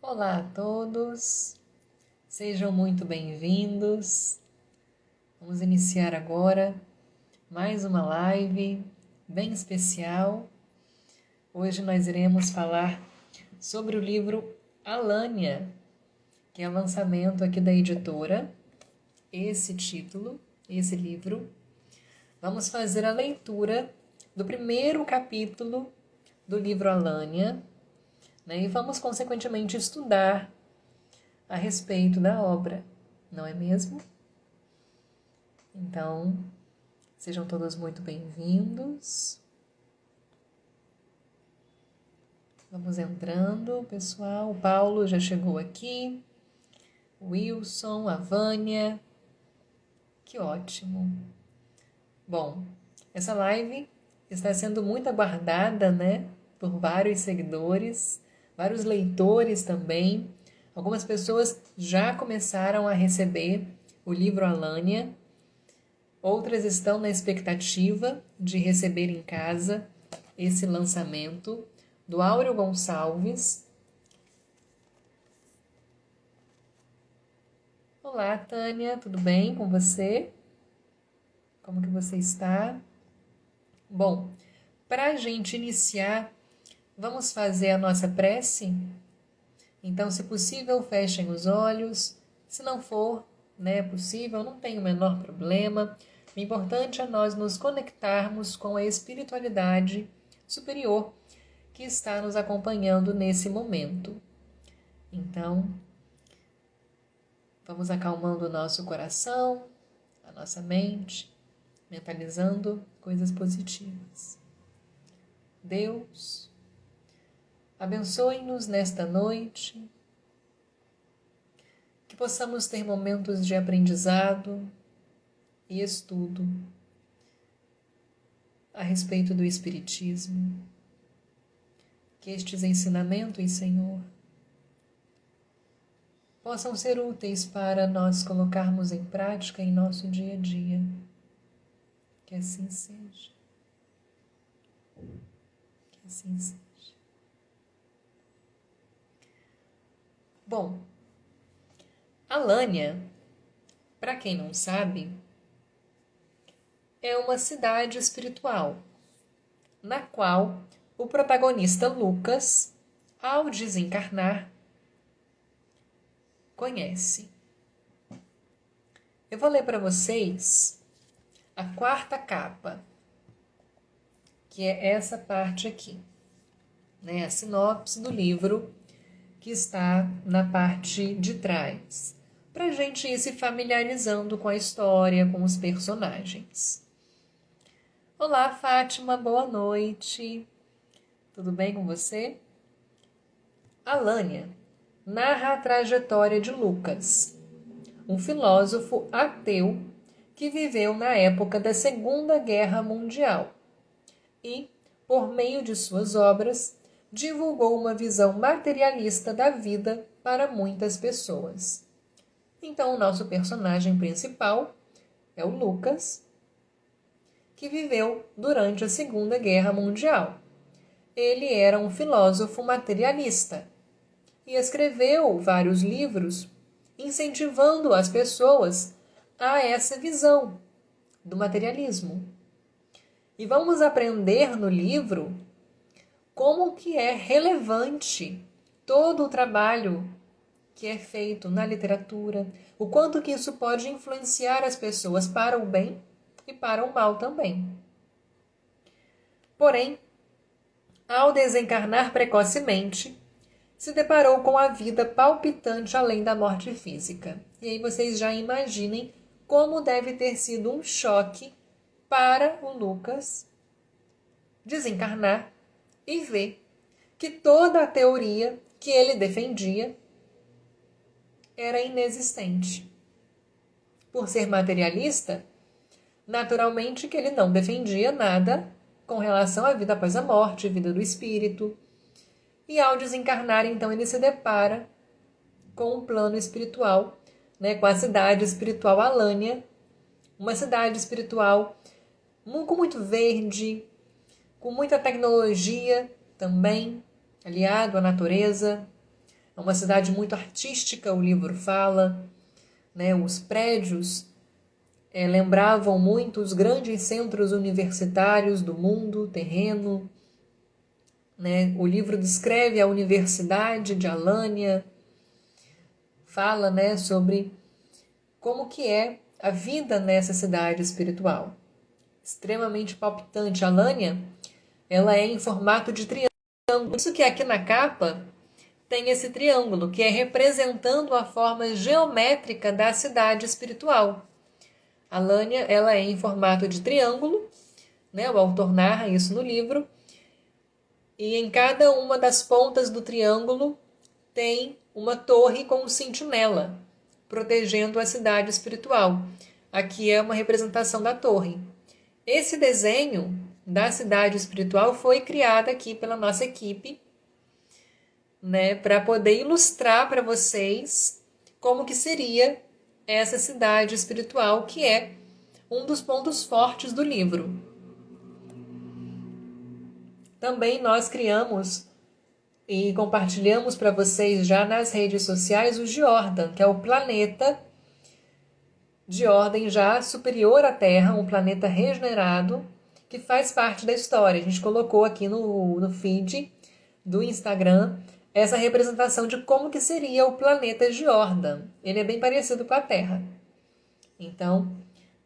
Olá a todos, sejam muito bem-vindos. Vamos iniciar agora mais uma live bem especial. Hoje nós iremos falar sobre o livro Alânia, que é o lançamento aqui da editora. Esse livro. Vamos fazer a leitura do primeiro capítulo do livro Alânia, né? E vamos, consequentemente, estudar a respeito da obra, não é mesmo? Então, sejam todos muito bem-vindos. Vamos entrando, pessoal. O Paulo já chegou aqui. O Wilson, a Vânia. Que ótimo. Bom, essa live está sendo muito aguardada, né? Por vários seguidores, vários leitores também. Algumas pessoas já começaram a receber o livro Alânia. Outras estão na expectativa de receber em casa esse lançamento do Áureo Gonçalves. Olá, Tânia, tudo bem com você? Como que você está? Bom, para a gente iniciar, vamos fazer a nossa prece? Então, se possível, fechem os olhos. Se não for, possível, não tem o menor problema. O importante é nós nos conectarmos com a espiritualidade superior que está nos acompanhando nesse momento. Então, vamos acalmando o nosso coração, a nossa mente, mentalizando coisas positivas. Deus, abençoe-nos nesta noite, que possamos ter momentos de aprendizado e estudo a respeito do Espiritismo. Que estes ensinamentos, Senhor, possam ser úteis para nós colocarmos em prática em nosso dia a dia. Que assim seja. Que assim seja. Bom, Alânia, para quem não sabe, é uma cidade espiritual, na qual o protagonista Lucas, ao desencarnar, conhece. Eu vou ler para vocês a quarta capa, que é essa parte aqui, né? A sinopse do livro que está na parte de trás, para a gente ir se familiarizando com a história, com os personagens. Olá, Fátima, boa noite. Tudo bem com você? Alânia narra a trajetória de Lucas, um filósofo ateu que viveu na época da Segunda Guerra Mundial e, por meio de suas obras, divulgou uma visão materialista da vida para muitas pessoas. Então, o nosso personagem principal é o Lucas, que viveu durante a Segunda Guerra Mundial. Ele era um filósofo materialista e escreveu vários livros incentivando as pessoas a essa visão do materialismo. E vamos aprender no livro como que é relevante todo o trabalho que é feito na literatura, o quanto que isso pode influenciar as pessoas para o bem e para o mal também. Porém, ao desencarnar precocemente, se deparou com a vida palpitante além da morte física. E aí vocês já imaginem como deve ter sido um choque para o Lucas desencarnar e ver que toda a teoria que ele defendia era inexistente. Por ser materialista, naturalmente que ele não defendia nada com relação à vida após a morte, vida do espírito. E ao desencarnar, então, ele se depara com um plano espiritual, com a cidade espiritual Alânia, uma cidade espiritual com muito verde, com muita tecnologia também, aliado à natureza, É uma cidade muito artística, o livro fala, né? Os prédios lembravam muito os grandes centros universitários do mundo terreno, né? O livro descreve a Universidade de Alanya, fala, né, sobre como que é a vida nessa cidade espiritual. Extremamente palpitante. Alanya, ela é em formato de triângulo. Por isso que aqui na capa tem esse triângulo, que é representando a forma geométrica da cidade espiritual. Alanya, ela é em formato de triângulo, né? O autor narra isso no livro. E em cada uma das pontas do triângulo tem uma torre com um sentinela, protegendo a cidade espiritual. Aqui é uma representação da torre. Esse desenho da cidade espiritual foi criado aqui pela nossa equipe, né, para poder ilustrar para vocês como que seria essa cidade espiritual, que é um dos pontos fortes do livro. Também nós criamos e compartilhamos para vocês já nas redes sociais o Jordan, que é o planeta de ordem já superior à Terra, um planeta regenerado, que faz parte da história. A gente colocou aqui no feed do Instagram essa representação de como que seria o planeta Jordan. Ele é bem parecido com a Terra. Então,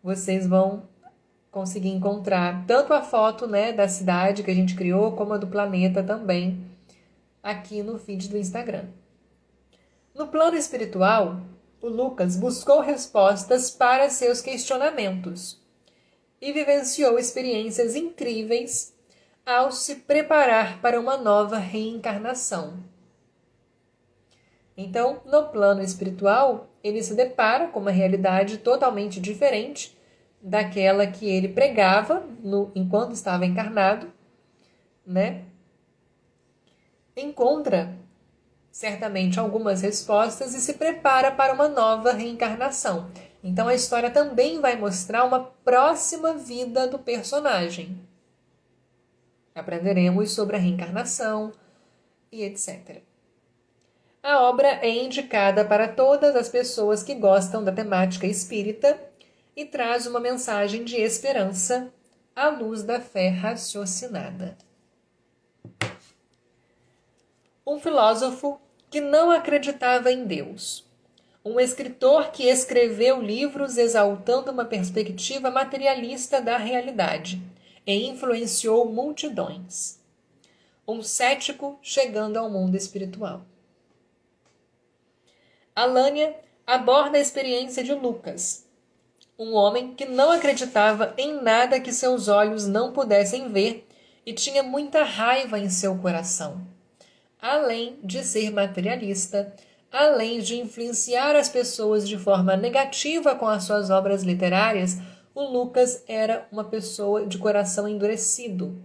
vocês vão conseguir encontrar tanto a foto, né, da cidade que a gente criou, como a do planeta também, aqui no feed do Instagram. No plano espiritual, o Lucas buscou respostas para seus questionamentos e vivenciou experiências incríveis ao se preparar para uma nova reencarnação. Então, no plano espiritual, ele se depara com uma realidade totalmente diferente daquela que ele pregava enquanto estava encarnado, né? Encontra certamente algumas respostas e se prepara para uma nova reencarnação. Então a história também vai mostrar uma próxima vida do personagem. Aprenderemos sobre a reencarnação e etc. A obra é indicada para todas as pessoas que gostam da temática espírita e traz uma mensagem de esperança à luz da fé raciocinada. Um filósofo que não acreditava em Deus. Um escritor que escreveu livros exaltando uma perspectiva materialista da realidade e influenciou multidões. Um cético chegando ao mundo espiritual. Alanya aborda a experiência de Lucas, um homem que não acreditava em nada que seus olhos não pudessem ver e tinha muita raiva em seu coração. Além de ser materialista, além de influenciar as pessoas de forma negativa com as suas obras literárias, o Lucas era uma pessoa de coração endurecido.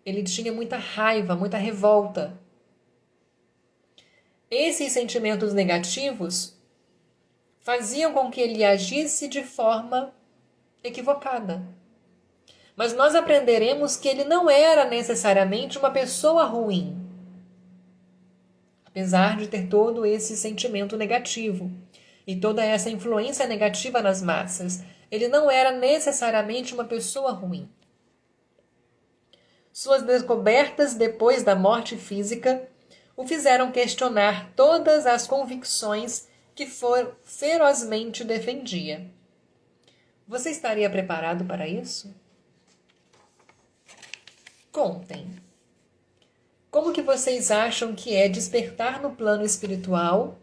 Ele tinha muita raiva, muita revolta. Esses sentimentos negativos faziam com que ele agisse de forma equivocada. Mas nós aprenderemos que ele não era necessariamente uma pessoa ruim, apesar de ter todo esse sentimento negativo e toda essa influência negativa nas massas. Ele não era necessariamente uma pessoa ruim. Suas descobertas depois da morte física o fizeram questionar todas as convicções que ferozmente defendia. Você estaria preparado para isso? Contem. Como que vocês acham que é despertar no plano espiritual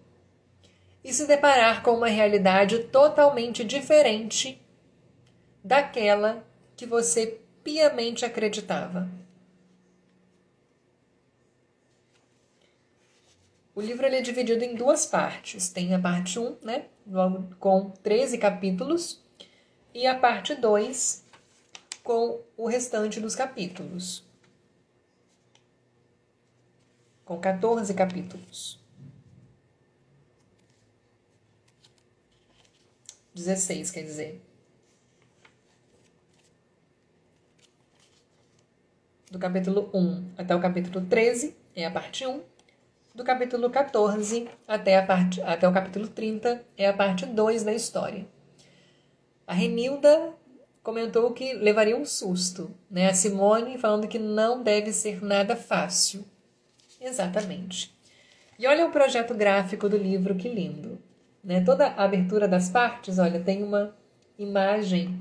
e se deparar com uma realidade totalmente diferente daquela que você piamente acreditava? O livro ele é dividido em duas partes. Tem a parte 1, né, com 13 capítulos, e a parte 2, com o restante dos capítulos, com 14 capítulos. 16, quer dizer. Do capítulo 1 até o capítulo 13 é a parte 1. do capítulo 14 até o capítulo 30, é a parte 2 da história. A Renilda comentou que levaria um susto, né? A Simone falando que não deve ser nada fácil. Exatamente. E olha o projeto gráfico do livro, que lindo. Né? Toda a abertura das partes, olha, tem uma imagem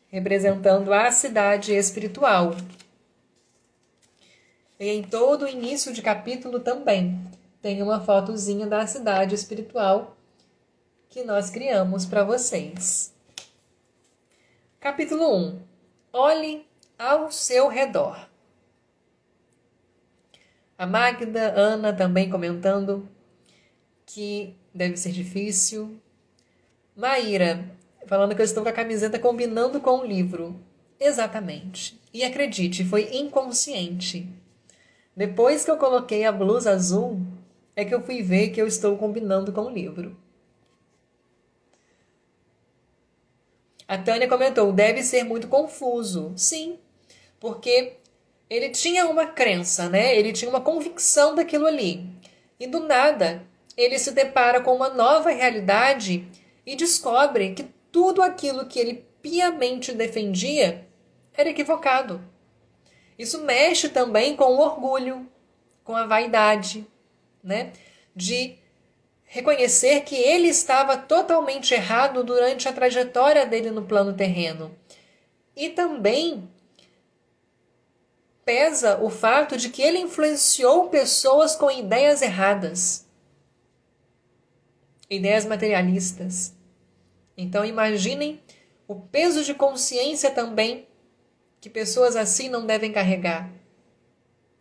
representando a cidade espiritual. E em todo o início de capítulo também tem uma fotozinha da cidade espiritual que nós criamos para vocês. Capítulo 1. Olhe ao seu redor. A Magda, Ana também comentando que deve ser difícil. Maíra, falando que eu estou com a camiseta combinando com o livro. Exatamente. E acredite, foi inconsciente. Depois que eu coloquei a blusa azul, é que eu fui ver que eu estou combinando com o livro. A Tânia comentou, deve ser muito confuso. Sim, porque ele tinha uma crença, né? Ele tinha uma convicção daquilo ali. E do nada, ele se depara com uma nova realidade e descobre que tudo aquilo que ele piamente defendia era equivocado. Isso mexe também com o orgulho, com a vaidade, né? De reconhecer que ele estava totalmente errado durante a trajetória dele no plano terreno. E também pesa o fato de que ele influenciou pessoas com ideias erradas, ideias materialistas. Então imaginem o peso de consciência também que pessoas assim não devem carregar.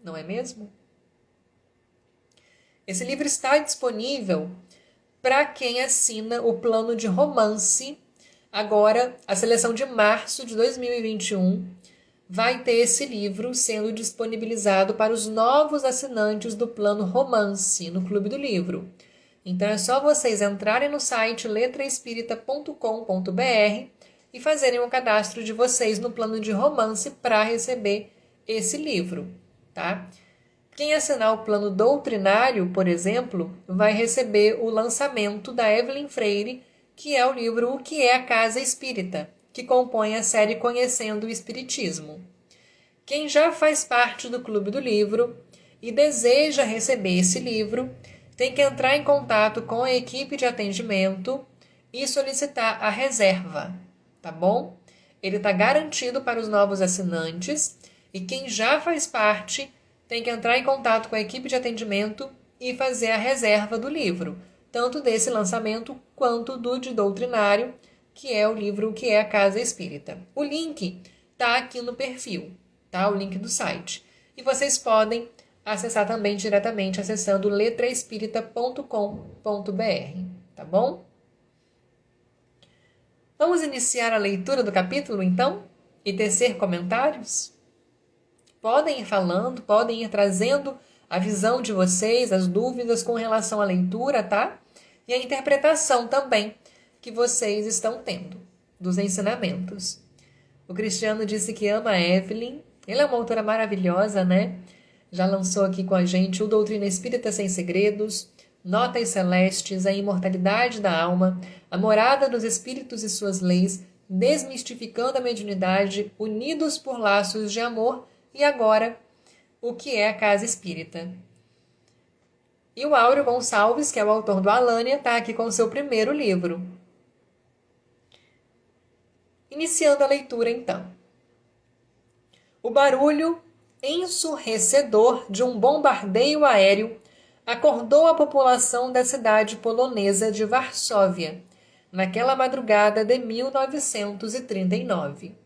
Não é mesmo? Esse livro está disponível para quem assina o plano de romance. Agora, a seleção de março de 2021 vai ter esse livro sendo disponibilizado para os novos assinantes do plano romance no Clube do Livro. Então é só vocês entrarem no site letraespírita.com.br e fazerem o cadastro de vocês no plano de romance para receber esse livro, tá? Quem assinar o plano doutrinário, por exemplo, vai receber o lançamento da Evelyn Freire, que é o livro O que é a Casa Espírita, que compõe a série Conhecendo o Espiritismo. Quem já faz parte do Clube do Livro e deseja receber esse livro, tem que entrar em contato com a equipe de atendimento e solicitar a reserva, tá bom? Ele está garantido para os novos assinantes e quem já faz parte tem que entrar em contato com a equipe de atendimento e fazer a reserva do livro, tanto desse lançamento quanto do de doutrinário, que é o livro O que é a Casa Espírita. O link está aqui no perfil, tá? O link do site. E vocês podem acessar também diretamente acessando letraespírita.com.br, tá bom? Vamos iniciar a leitura do capítulo, então? E tecer comentários? Podem ir falando, podem ir trazendo a visão de vocês, as dúvidas com relação à leitura, tá? E a interpretação também que vocês estão tendo dos ensinamentos. O Cristiano disse que ama a Evelyn. Ele é uma autora maravilhosa, né? Já lançou aqui com a gente o Doutrina Espírita Sem Segredos, Notas Celestes, a Imortalidade da Alma, a Morada dos Espíritos e Suas Leis, Desmistificando a Mediunidade, Unidos por Laços de Amor, e agora, O que é a Casa Espírita. E o Áureo Gonçalves, que é o autor do Alânia, está aqui com o seu primeiro livro. Iniciando a leitura, então. O barulho ensurdecedor de um bombardeio aéreo acordou a população da cidade polonesa de Varsóvia, naquela madrugada de 1939.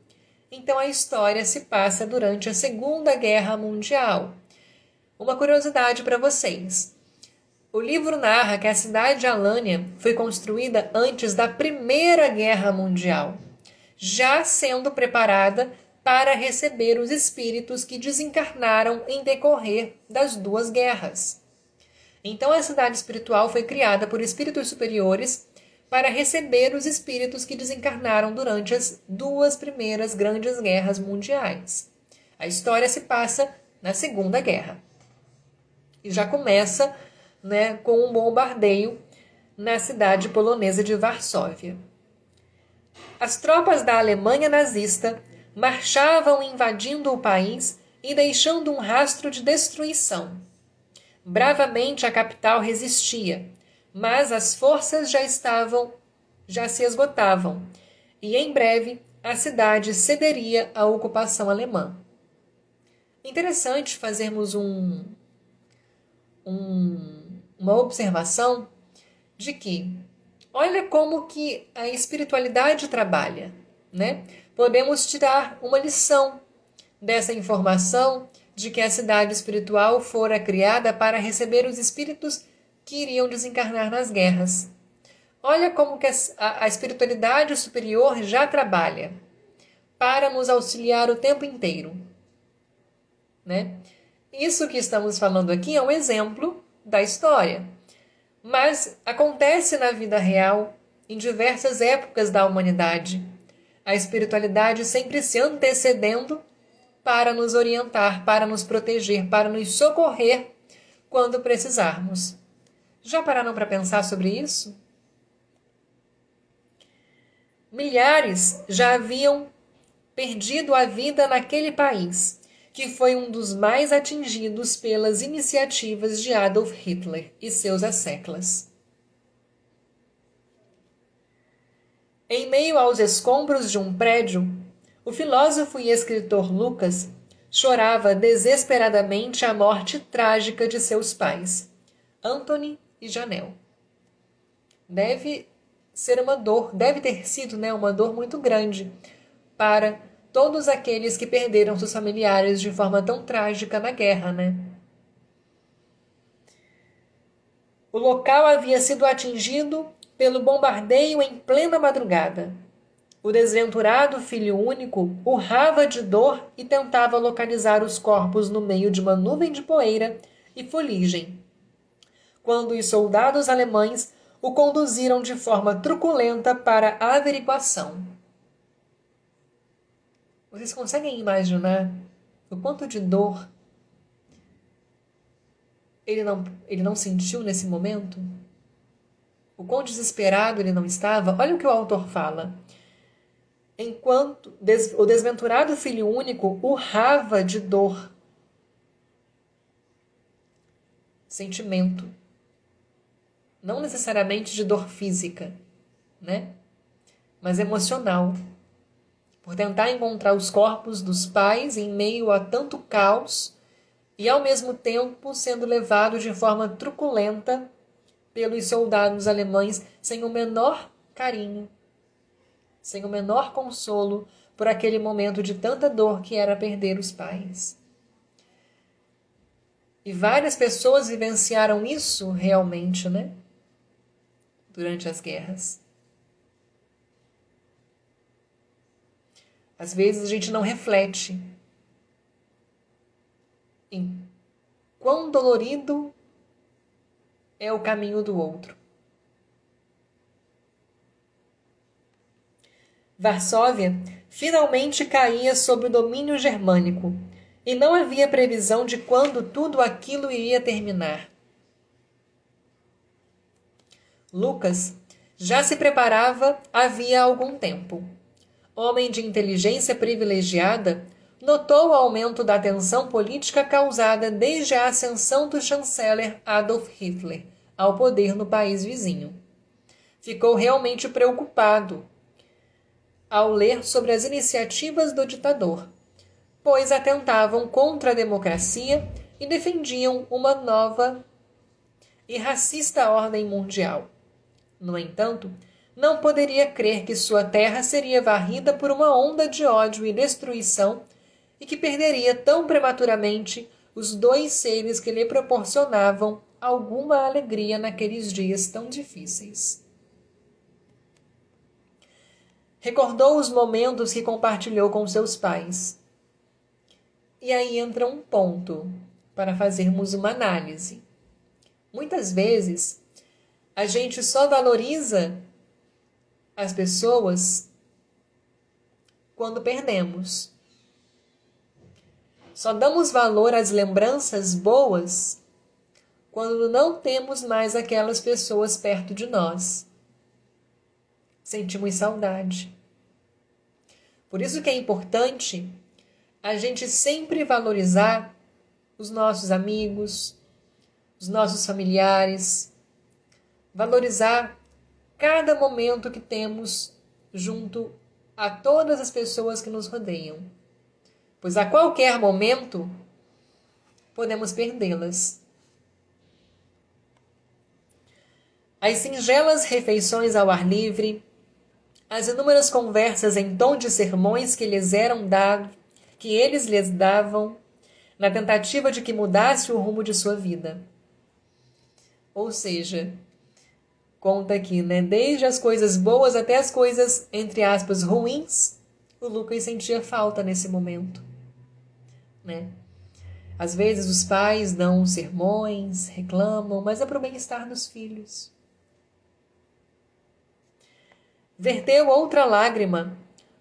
Então a história se passa durante a Segunda Guerra Mundial. Uma curiosidade para vocês. O livro narra que a cidade de Alânia foi construída antes da Primeira Guerra Mundial, já sendo preparada para receber os espíritos que desencarnaram em decorrer das duas guerras. Então a cidade espiritual foi criada por espíritos superiores para receber os espíritos que desencarnaram durante as duas primeiras grandes guerras mundiais. A história se passa na Segunda Guerra. E já começa né, com um bombardeio na cidade polonesa de Varsóvia. As tropas da Alemanha nazista marchavam invadindo o país e deixando um rastro de destruição. Bravamente a capital resistia, mas as forças já se esgotavam, e em breve a cidade cederia à ocupação alemã. Interessante fazermos uma observação de que, olha como que a espiritualidade trabalha, né? Podemos tirar uma lição dessa informação de que a cidade espiritual fora criada para receber os espíritos que iriam desencarnar nas guerras. Olha como que a espiritualidade superior já trabalha para nos auxiliar o tempo inteiro, né? Isso que estamos falando aqui é um exemplo da história, mas acontece na vida real em diversas épocas da humanidade. A espiritualidade sempre se antecedendo para nos orientar, para nos proteger, para nos socorrer quando precisarmos. Já pararam para pensar sobre isso? Milhares já haviam perdido a vida naquele país, que foi um dos mais atingidos pelas iniciativas de Adolf Hitler e seus asseclas. Em meio aos escombros de um prédio, o filósofo e escritor Lucas chorava desesperadamente a morte trágica de seus pais, Anthony e Janel. Deve ter sido, né, uma dor muito grande para todos aqueles que perderam seus familiares de forma tão trágica na guerra, né? O local havia sido atingido pelo bombardeio em plena madrugada. O desventurado filho único urrava de dor e tentava localizar os corpos no meio de uma nuvem de poeira e fuligem, quando os soldados alemães o conduziram de forma truculenta para a averiguação. Vocês conseguem imaginar o quanto de dor ele não sentiu nesse momento? O quão desesperado ele não estava? Olha o que o autor fala. Enquanto o desventurado filho único urrava de dor, sentimento, não necessariamente de dor física, né? Mas emocional, por tentar encontrar os corpos dos pais em meio a tanto caos e ao mesmo tempo sendo levado de forma truculenta pelos soldados alemães sem o menor carinho, sem o menor consolo por aquele momento de tanta dor que era perder os pais. E várias pessoas vivenciaram isso realmente, né? Durante as guerras. Às vezes a gente não reflete em quão dolorido é o caminho do outro. Varsóvia finalmente caía sob o domínio germânico, e não havia previsão de quando tudo aquilo iria terminar. Lucas já se preparava havia algum tempo. Homem de inteligência privilegiada, notou o aumento da tensão política causada desde a ascensão do chanceler Adolf Hitler ao poder no país vizinho. Ficou realmente preocupado ao ler sobre as iniciativas do ditador, pois atentavam contra a democracia e defendiam uma nova e racista ordem mundial. No entanto, não poderia crer que sua terra seria varrida por uma onda de ódio e destruição e que perderia tão prematuramente os dois seres que lhe proporcionavam alguma alegria naqueles dias tão difíceis. Recordou os momentos que compartilhou com seus pais. E aí entra um ponto para fazermos uma análise. Muitas vezes, a gente só valoriza as pessoas quando perdemos. Só damos valor às lembranças boas quando não temos mais aquelas pessoas perto de nós. Sentimos saudade. Por isso que é importante a gente sempre valorizar os nossos amigos, os nossos familiares, valorizar cada momento que temos junto a todas as pessoas que nos rodeiam. Pois a qualquer momento podemos perdê-las. As singelas refeições ao ar livre, as inúmeras conversas em tom de sermões que eles lhes davam, na tentativa de que mudasse o rumo de sua vida. Ou seja, conta aqui, né? Desde as coisas boas até as coisas, entre aspas, ruins, o Lucas sentia falta nesse momento, né? Às vezes os pais dão sermões, reclamam, mas é para o bem-estar dos filhos. Verteu outra lágrima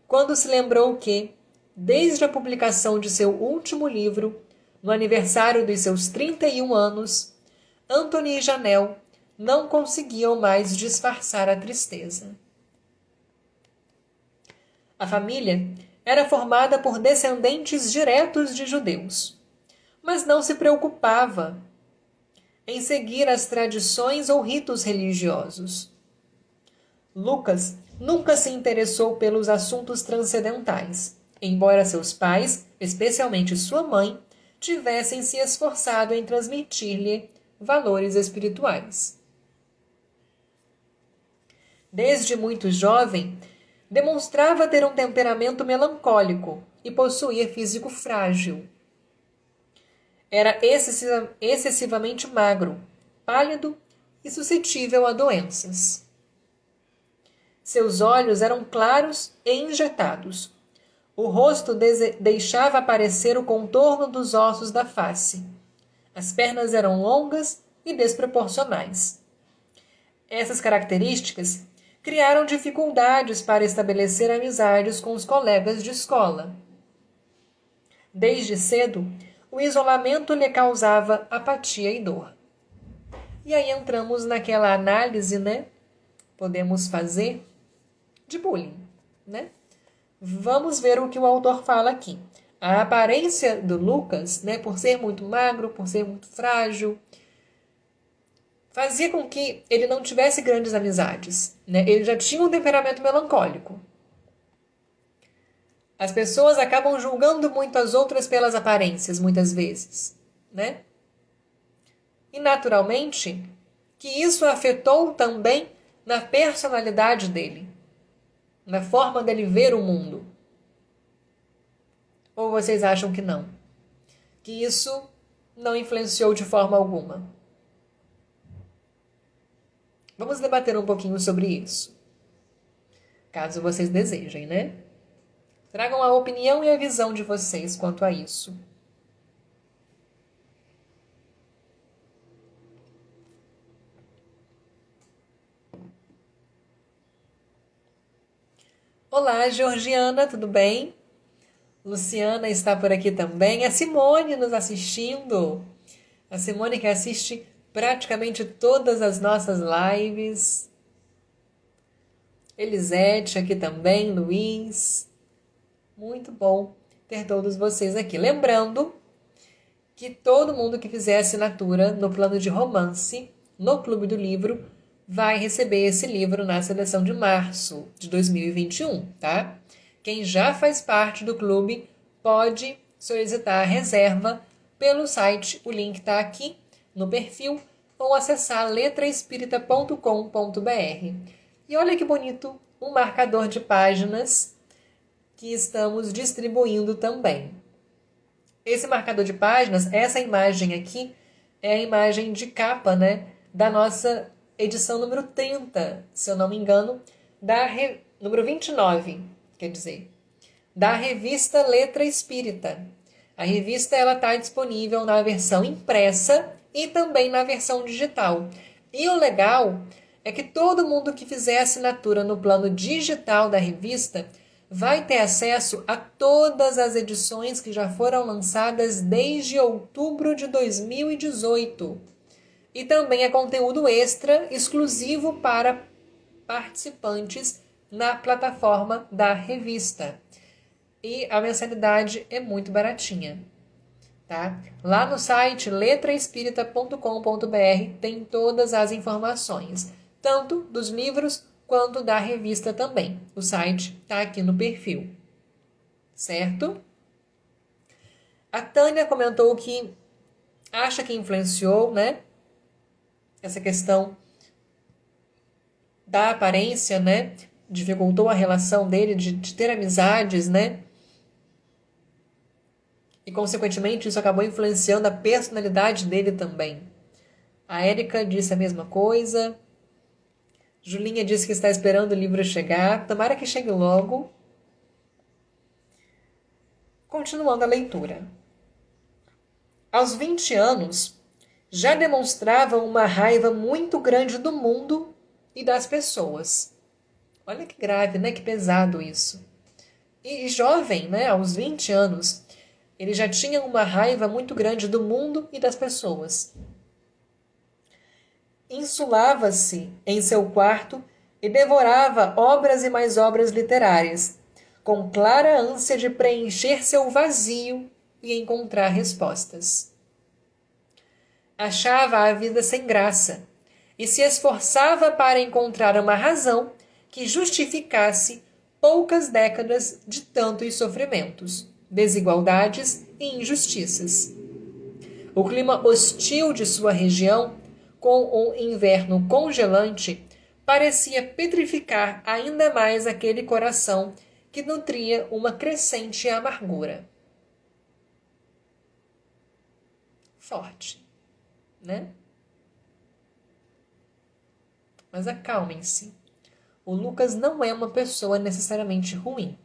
quando se lembrou que, desde a publicação de seu último livro, no aniversário dos seus 31 anos, Antony e Janelle não conseguiam mais disfarçar a tristeza. A família era formada por descendentes diretos de judeus, mas não se preocupava em seguir as tradições ou ritos religiosos. Lucas nunca se interessou pelos assuntos transcendentais, embora seus pais, especialmente sua mãe, tivessem se esforçado em transmitir-lhe valores espirituais. Desde muito jovem, demonstrava ter um temperamento melancólico e possuía físico frágil. Era excessivamente magro, pálido e suscetível a doenças. Seus olhos eram claros e injetados. O rosto deixava aparecer o contorno dos ossos da face. As pernas eram longas e desproporcionais. Essas características criaram dificuldades para estabelecer amizades com os colegas de escola. Desde cedo, o isolamento lhe causava apatia e dor. E aí entramos naquela análise, né? Podemos fazer de bullying, né? Vamos ver o que o autor fala aqui. A aparência do Lucas, né, por ser muito magro, por ser muito frágil, fazia com que ele não tivesse grandes amizades, né? Ele já tinha um temperamento melancólico. As pessoas acabam julgando muito as outras pelas aparências, muitas vezes, né? E, naturalmente, que isso afetou também na personalidade dele, na forma dele ver o mundo. Ou vocês acham que não? Que isso não influenciou de forma alguma? Vamos debater um pouquinho sobre isso. Caso vocês desejem, né? Tragam a opinião e a visão de vocês quanto a isso. Olá, Georgiana, tudo bem? Luciana está por aqui também. A Simone nos assistindo. A Simone que assiste praticamente todas as nossas lives. Elisete aqui também, Luiz. Muito bom ter todos vocês aqui. Lembrando que todo mundo que fizer assinatura no plano de romance, no Clube do Livro, vai receber esse livro na seleção de março de 2021, tá? Quem já faz parte do clube pode solicitar a reserva pelo site, o link está aqui no perfil, ou acessar letraespírita.com.br. E olha que bonito, um marcador de páginas que estamos distribuindo também. Esse marcador de páginas, essa imagem aqui, é a imagem de capa, né, da nossa edição número 30, se eu não me engano, número 29, quer dizer, da revista Letra Espírita. A revista está disponível na versão impressa e também na versão digital. E o legal é que todo mundo que fizer assinatura no plano digital da revista vai ter acesso a todas as edições que já foram lançadas desde outubro de 2018. E também é conteúdo extra exclusivo para participantes na plataforma da revista. E a mensalidade é muito baratinha. Tá? Lá no site letraespírita.com.br tem todas as informações, tanto dos livros quanto da revista também. O site está aqui no perfil, certo? A Tânia comentou que acha que influenciou, né? Essa questão da aparência, né? Dificultou a relação dele de ter amizades, né? E, consequentemente, isso acabou influenciando a personalidade dele também. A Érica disse a mesma coisa. Julinha disse que está esperando o livro chegar. Tomara que chegue logo. Continuando a leitura. Aos 20 anos, já demonstrava uma raiva muito grande do mundo e das pessoas. Olha que grave, né? Que pesado isso. E jovem, né? Aos 20 anos, ele já tinha uma raiva muito grande do mundo e das pessoas. Insulava-se em seu quarto e devorava obras e mais obras literárias, com clara ânsia de preencher seu vazio e encontrar respostas. Achava a vida sem graça e se esforçava para encontrar uma razão que justificasse poucas décadas de tantos sofrimentos, desigualdades e injustiças. O clima hostil de sua região, com um inverno congelante, parecia petrificar ainda mais aquele coração que nutria uma crescente amargura. Forte, né? Mas acalmem-se. O Lucas não é uma pessoa necessariamente ruim.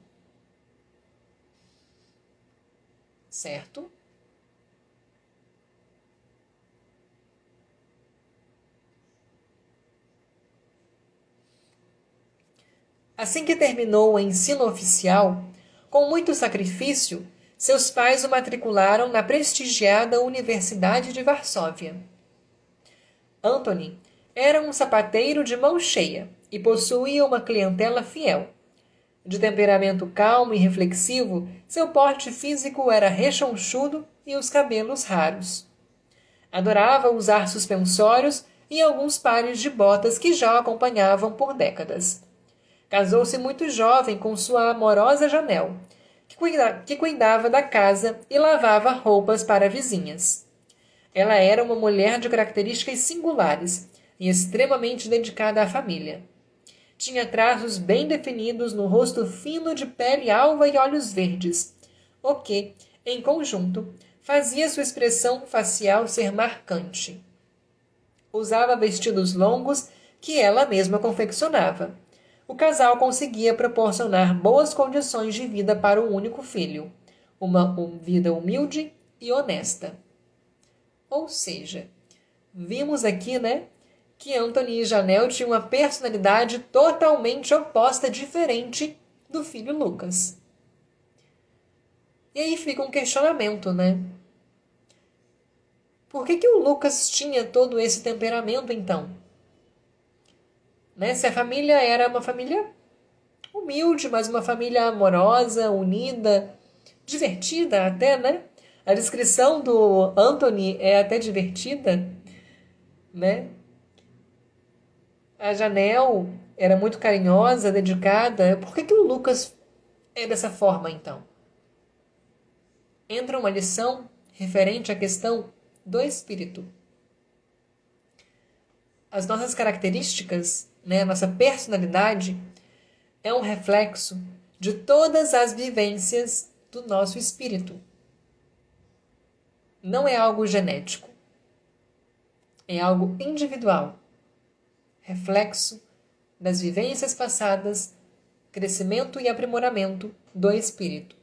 Certo? Assim que terminou o ensino oficial, com muito sacrifício, seus pais o matricularam na prestigiada Universidade de Varsóvia. Anthony era um sapateiro de mão cheia e possuía uma clientela fiel. De temperamento calmo e reflexivo, seu porte físico era rechonchudo e os cabelos raros. Adorava usar suspensórios e alguns pares de botas que já o acompanhavam por décadas. Casou-se muito jovem com sua amorosa Janelle, que cuidava da casa e lavava roupas para vizinhas. Ela era uma mulher de características singulares e extremamente dedicada à família. Tinha traços bem definidos no rosto fino de pele alva e olhos verdes, o que, em conjunto, fazia sua expressão facial ser marcante. Usava vestidos longos que ela mesma confeccionava. O casal conseguia proporcionar boas condições de vida para o único filho, uma vida humilde e honesta. Ou seja, vimos aqui, né, que Anthony e Janelle tinham uma personalidade totalmente oposta, diferente do filho Lucas. E aí fica um questionamento, né? Por que o Lucas tinha todo esse temperamento, então? Né? Se a família era uma família humilde, mas uma família amorosa, unida, divertida até, né? A descrição do Anthony é até divertida, né? A Janelle era muito carinhosa, dedicada. Por que o Lucas é dessa forma, então? Entra uma lição referente à questão do espírito. As nossas características, né, a nossa personalidade, é um reflexo de todas as vivências do nosso espírito. Não é algo genético. É algo individual. Reflexo das vivências passadas, crescimento e aprimoramento do espírito.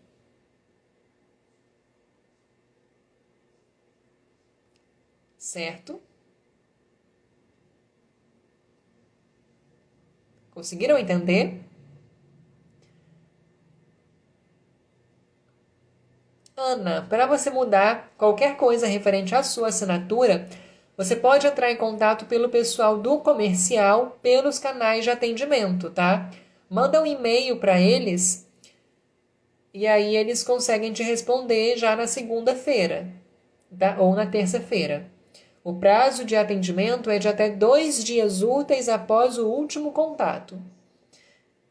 Certo? Conseguiram entender? Ana, para você mudar qualquer coisa referente à sua assinatura, Você pode entrar em contato pelo pessoal do comercial, pelos canais de atendimento, tá? Manda um e-mail para eles e aí eles conseguem te responder já na segunda-feira, tá? Ou na terça-feira. O prazo de atendimento é de até 2 dias úteis após o último contato.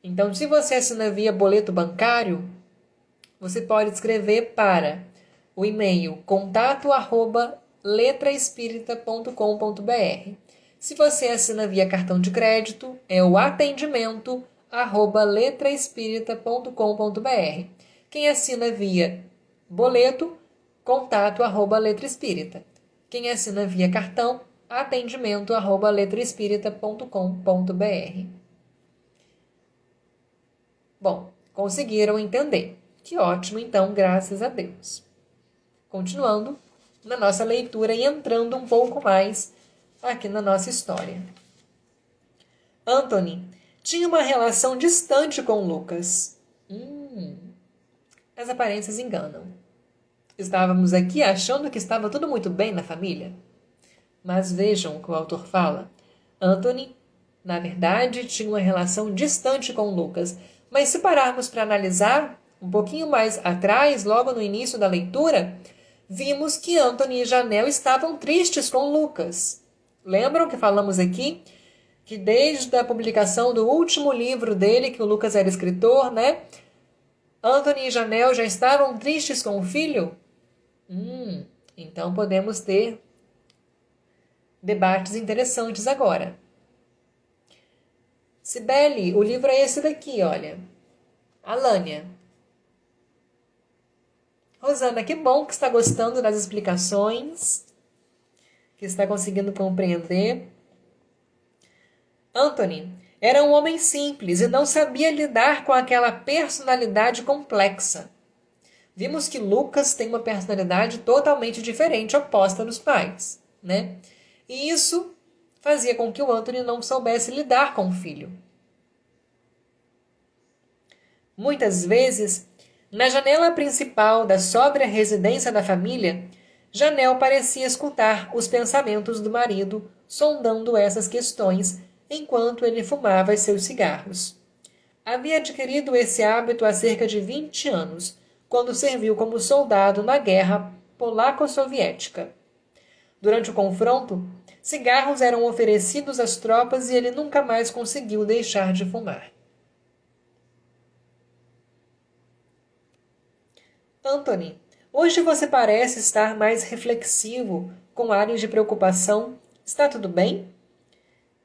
Então, se você assina via boleto bancário, você pode escrever para o e-mail contato@letraespírita.com.br. Se você assina via cartão de crédito, é o atendimento@letraespírita.com.br. Quem assina via boleto, contato@letraespírita. Quem assina via cartão, atendimento@letraespírita.com.br. Bom, conseguiram entender. Que ótimo, então, graças a Deus. Continuando na nossa leitura e entrando um pouco mais aqui na nossa história. Anthony tinha uma relação distante com Lucas. As aparências enganam. Estávamos aqui achando que estava tudo muito bem na família. Mas vejam o que o autor fala. Anthony, na verdade, tinha uma relação distante com Lucas. Mas se pararmos para analisar, um pouquinho mais atrás, logo no início da leitura, vimos que Anthony e Janelle estavam tristes com Lucas. Lembram que falamos aqui que desde a publicação do último livro dele, que o Lucas era escritor, né? Anthony e Janelle já estavam tristes com o filho? Então podemos ter debates interessantes agora. Cibele, o livro é esse daqui, olha. Alânia. Rosana, que bom que está gostando das explicações, que está conseguindo compreender. Anthony era um homem simples e não sabia lidar com aquela personalidade complexa. Vimos que Lucas tem uma personalidade totalmente diferente, oposta dos pais, né? E isso fazia com que o Anthony não soubesse lidar com o filho. Muitas vezes, na janela principal da sóbria residência da família, Janelle parecia escutar os pensamentos do marido, sondando essas questões enquanto ele fumava seus cigarros. Havia adquirido esse hábito há cerca de 20 anos, quando serviu como soldado na guerra polaco-soviética. Durante o confronto, cigarros eram oferecidos às tropas e ele nunca mais conseguiu deixar de fumar. Anthony, hoje você parece estar mais reflexivo, com ares de preocupação. Está tudo bem?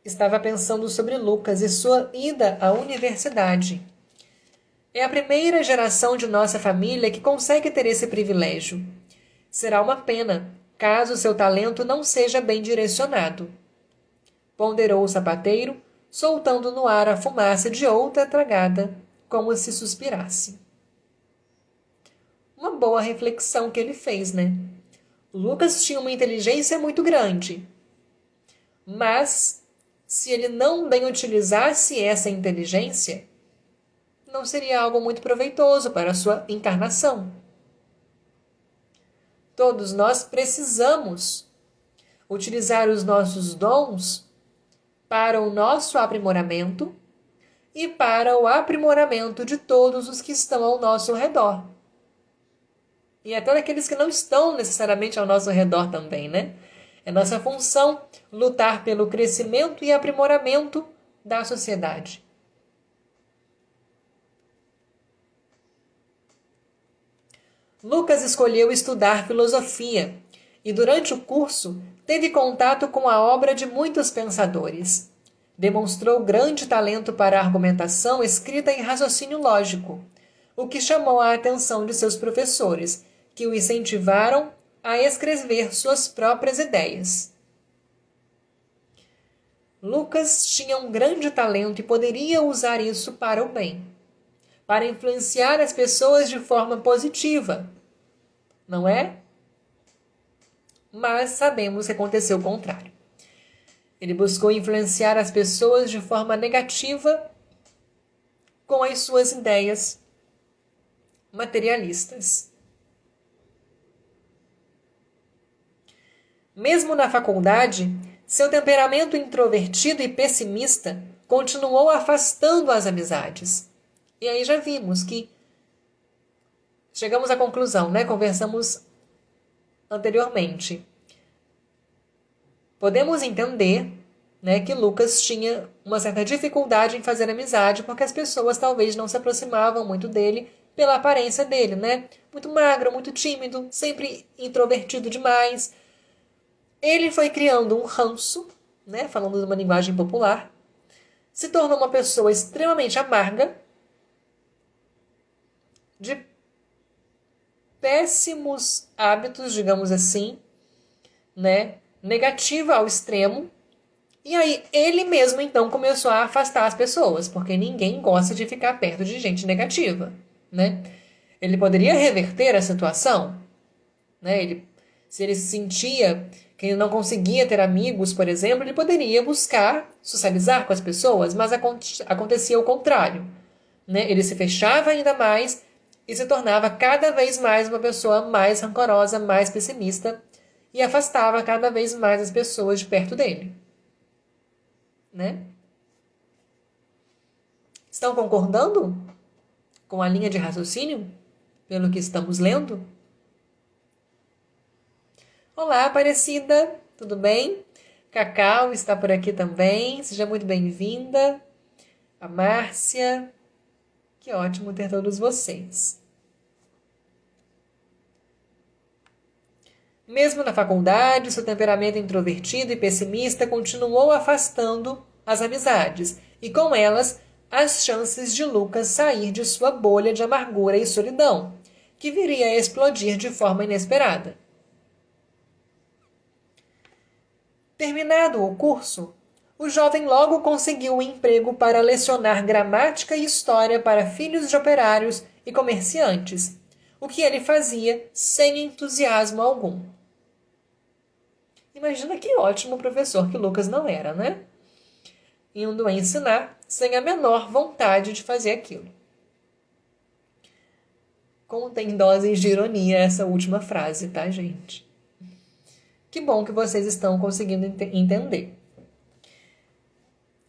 Estava pensando sobre Lucas e sua ida à universidade. É a primeira geração de nossa família que consegue ter esse privilégio. Será uma pena, caso seu talento não seja bem direcionado. Ponderou o sapateiro, soltando no ar a fumaça de outra tragada, como se suspirasse. Uma boa reflexão que ele fez, né? Lucas tinha uma inteligência muito grande. Mas, se ele não bem utilizasse essa inteligência, não seria algo muito proveitoso para a sua encarnação. Todos nós precisamos utilizar os nossos dons para o nosso aprimoramento e para o aprimoramento de todos os que estão ao nosso redor. E até daqueles que não estão necessariamente ao nosso redor também, né? É nossa função lutar pelo crescimento e aprimoramento da sociedade. Lucas escolheu estudar filosofia e, durante o curso, teve contato com a obra de muitos pensadores. Demonstrou grande talento para a argumentação escrita e raciocínio lógico, o que chamou a atenção de seus professores, que o incentivaram a escrever suas próprias ideias. Lucas tinha um grande talento e poderia usar isso para o bem, para influenciar as pessoas de forma positiva, não é? Mas sabemos que aconteceu o contrário. Ele buscou influenciar as pessoas de forma negativa com as suas ideias materialistas. Mesmo na faculdade, seu temperamento introvertido e pessimista continuou afastando as amizades. E aí já vimos que chegamos à conclusão, né? Conversamos anteriormente. Podemos entender, né, que Lucas tinha uma certa dificuldade em fazer amizade porque as pessoas talvez não se aproximavam muito dele pela aparência dele, né? Muito magro, muito tímido, sempre introvertido demais. Ele foi criando um ranço, né, falando de uma linguagem popular, se tornou uma pessoa extremamente amarga, de péssimos hábitos, digamos assim, né, negativa ao extremo. E aí ele mesmo então começou a afastar as pessoas, porque ninguém gosta de ficar perto de gente negativa, né? Ele poderia reverter a situação, né? Se ele se sentia que ele não conseguia ter amigos, por exemplo, ele poderia buscar socializar com as pessoas, mas acontecia o contrário, né? Ele se fechava ainda mais e se tornava cada vez mais uma pessoa mais rancorosa, mais pessimista e afastava cada vez mais as pessoas de perto dele, né? Estão concordando com a linha de raciocínio pelo que estamos lendo? Olá, Aparecida, tudo bem? Cacau está por aqui também, seja muito bem-vinda. A Márcia, que ótimo ter todos vocês. Mesmo na faculdade, seu temperamento introvertido e pessimista continuou afastando as amizades, e com elas as chances de Lucas sair de sua bolha de amargura e solidão, que viria a explodir de forma inesperada. Terminado o curso, o jovem logo conseguiu um emprego para lecionar gramática e história para filhos de operários e comerciantes, o que ele fazia sem entusiasmo algum. Imagina que ótimo professor que Lucas não era, né? Indo a ensinar sem a menor vontade de fazer aquilo. Contém doses de ironia essa última frase, tá, gente? Que bom que vocês estão conseguindo entender.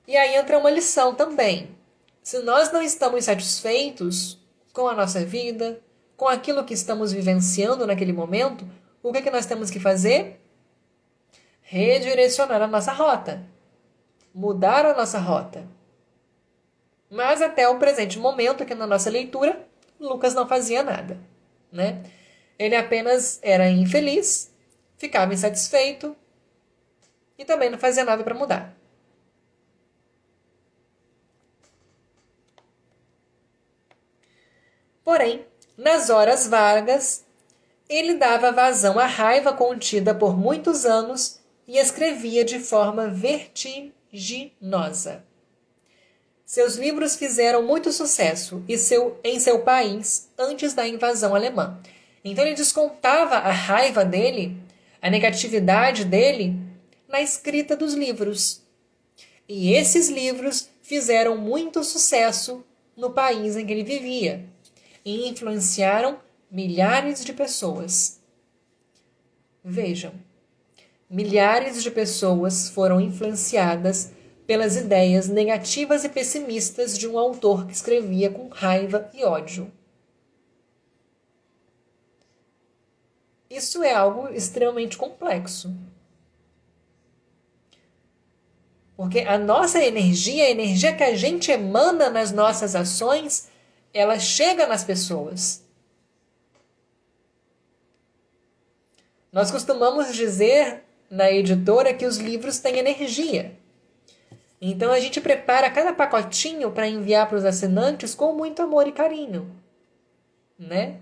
E aí entra uma lição também. Se nós não estamos satisfeitos com a nossa vida, com aquilo que estamos vivenciando naquele momento, o que é que nós temos que fazer? Redirecionar a nossa rota. Mudar a nossa rota. Mas até o presente momento, aqui na nossa leitura, Lucas não fazia nada, né? Ele apenas era infeliz, ficava insatisfeito e também não fazia nada para mudar. Porém, nas horas vagas, ele dava vazão à raiva contida por muitos anos e escrevia de forma vertiginosa. Seus livros fizeram muito sucesso em seu país antes da invasão alemã. Então ele descontava a raiva dele, a negatividade dele, na escrita dos livros. E esses livros fizeram muito sucesso no país em que ele vivia e influenciaram milhares de pessoas. Vejam, milhares de pessoas foram influenciadas pelas ideias negativas e pessimistas de um autor que escrevia com raiva e ódio. Isso é algo extremamente complexo. Porque a nossa energia, a energia que a gente emana nas nossas ações, ela chega nas pessoas. Nós costumamos dizer na editora que os livros têm energia. Então a gente prepara cada pacotinho para enviar para os assinantes com muito amor e carinho, né?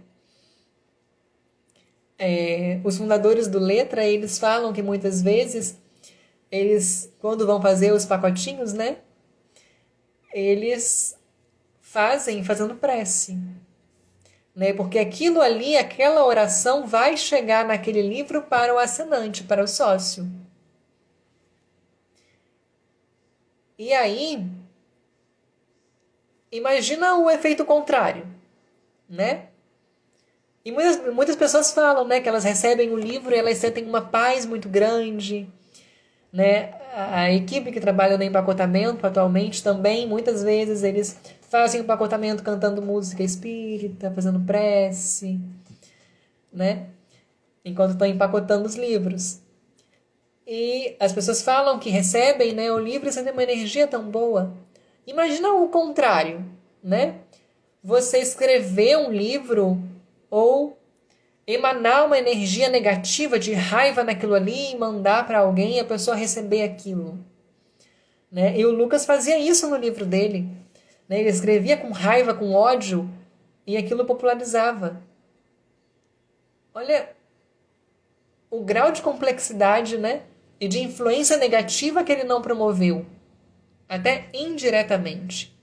Os fundadores do Letra, eles falam que muitas vezes eles, quando vão fazer os pacotinhos, né? Eles fazem fazendo prece, né? Porque aquilo ali, aquela oração vai chegar naquele livro para o assinante, para o sócio. E aí, imagina o efeito contrário, né? E muitas pessoas falam, né, que elas recebem o livro e elas sentem uma paz muito grande, né? A equipe que trabalha no empacotamento atualmente também, muitas vezes eles fazem empacotamento cantando música espírita, fazendo prece, né? Enquanto estão empacotando os livros. E as pessoas falam que recebem, né, o livro e sentem uma energia tão boa. Imagina o contrário, né? Você escrever um livro ou emanar uma energia negativa de raiva naquilo ali e mandar para alguém e a pessoa receber aquilo, né? E o Lucas fazia isso no livro dele, né? Ele escrevia com raiva, com ódio e aquilo popularizava. Olha o grau de complexidade, né? E de influência negativa que ele não promoveu, até indiretamente.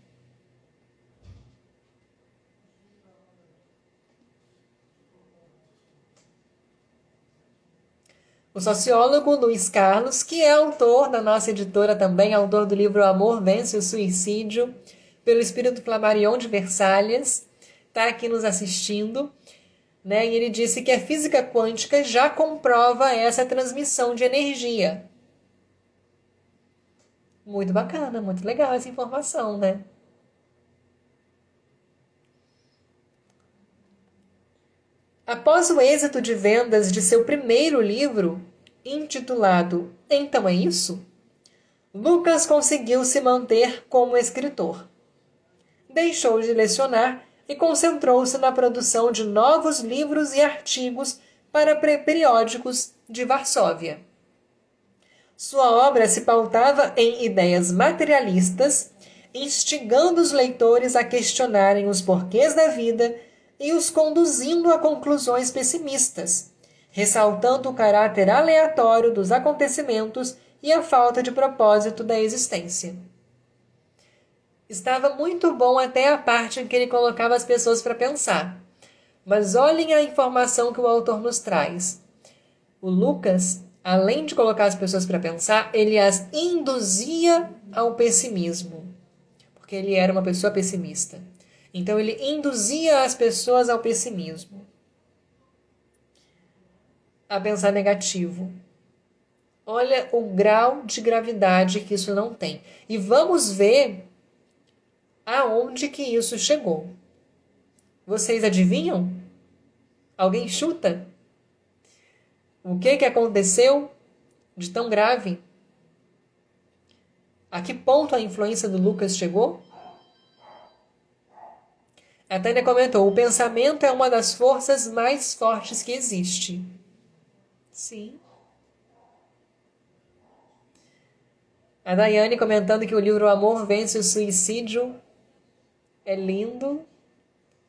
O sociólogo Luiz Carlos, que é autor da nossa editora também, autor do livro O Amor Vence o Suicídio, pelo Espírito Flammarion de Versalhes, está aqui nos assistindo, né? E ele disse que a física quântica já comprova essa transmissão de energia. Muito bacana, muito legal essa informação, né? Após o êxito de vendas de seu primeiro livro, intitulado Então é Isso?, Lucas conseguiu se manter como escritor. Deixou de lecionar e concentrou-se na produção de novos livros e artigos para periódicos de Varsóvia. Sua obra se pautava em ideias materialistas, instigando os leitores a questionarem os porquês da vida e os conduzindo a conclusões pessimistas, ressaltando o caráter aleatório dos acontecimentos e a falta de propósito da existência. Estava muito bom até a parte em que ele colocava as pessoas para pensar. Mas olhem a informação que o autor nos traz. O Lucas, além de colocar as pessoas para pensar, ele as induzia ao pessimismo, porque ele era uma pessoa pessimista. Então ele induzia as pessoas ao pessimismo, a pensar negativo. Olha o grau de gravidade que isso não tem. E vamos ver aonde que isso chegou. Vocês adivinham? Alguém chuta? O que aconteceu de tão grave? A que ponto a influência do Lucas chegou? A Tânia comentou: o pensamento é uma das forças mais fortes que existe. Sim. A Daiane comentando que o livro O Amor Vence o Suicídio é lindo.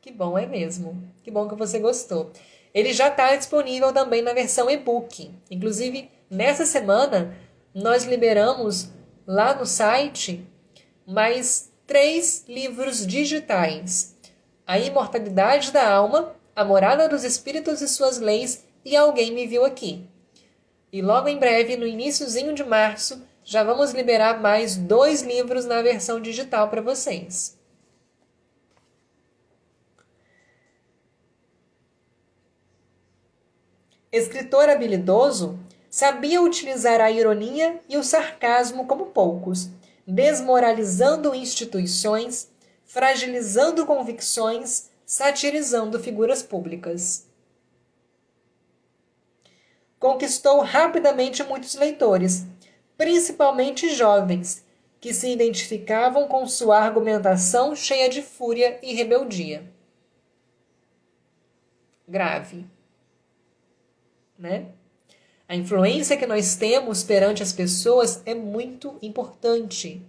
Que bom, é mesmo. Que bom que você gostou. Ele já está disponível também na versão e-book. Inclusive, nessa semana, nós liberamos lá no site mais 3 livros digitais: A Imortalidade da Alma, A Morada dos Espíritos e Suas Leis e Alguém Me Viu Aqui. E logo em breve, no iniciozinho de março, já vamos liberar mais 2 livros na versão digital para vocês. Escritor habilidoso, sabia utilizar a ironia e o sarcasmo como poucos, desmoralizando instituições, fragilizando convicções, satirizando figuras públicas. Conquistou rapidamente muitos leitores, principalmente jovens, que se identificavam com sua argumentação cheia de fúria e rebeldia. Grave, né? A influência que nós temos perante as pessoas é muito importante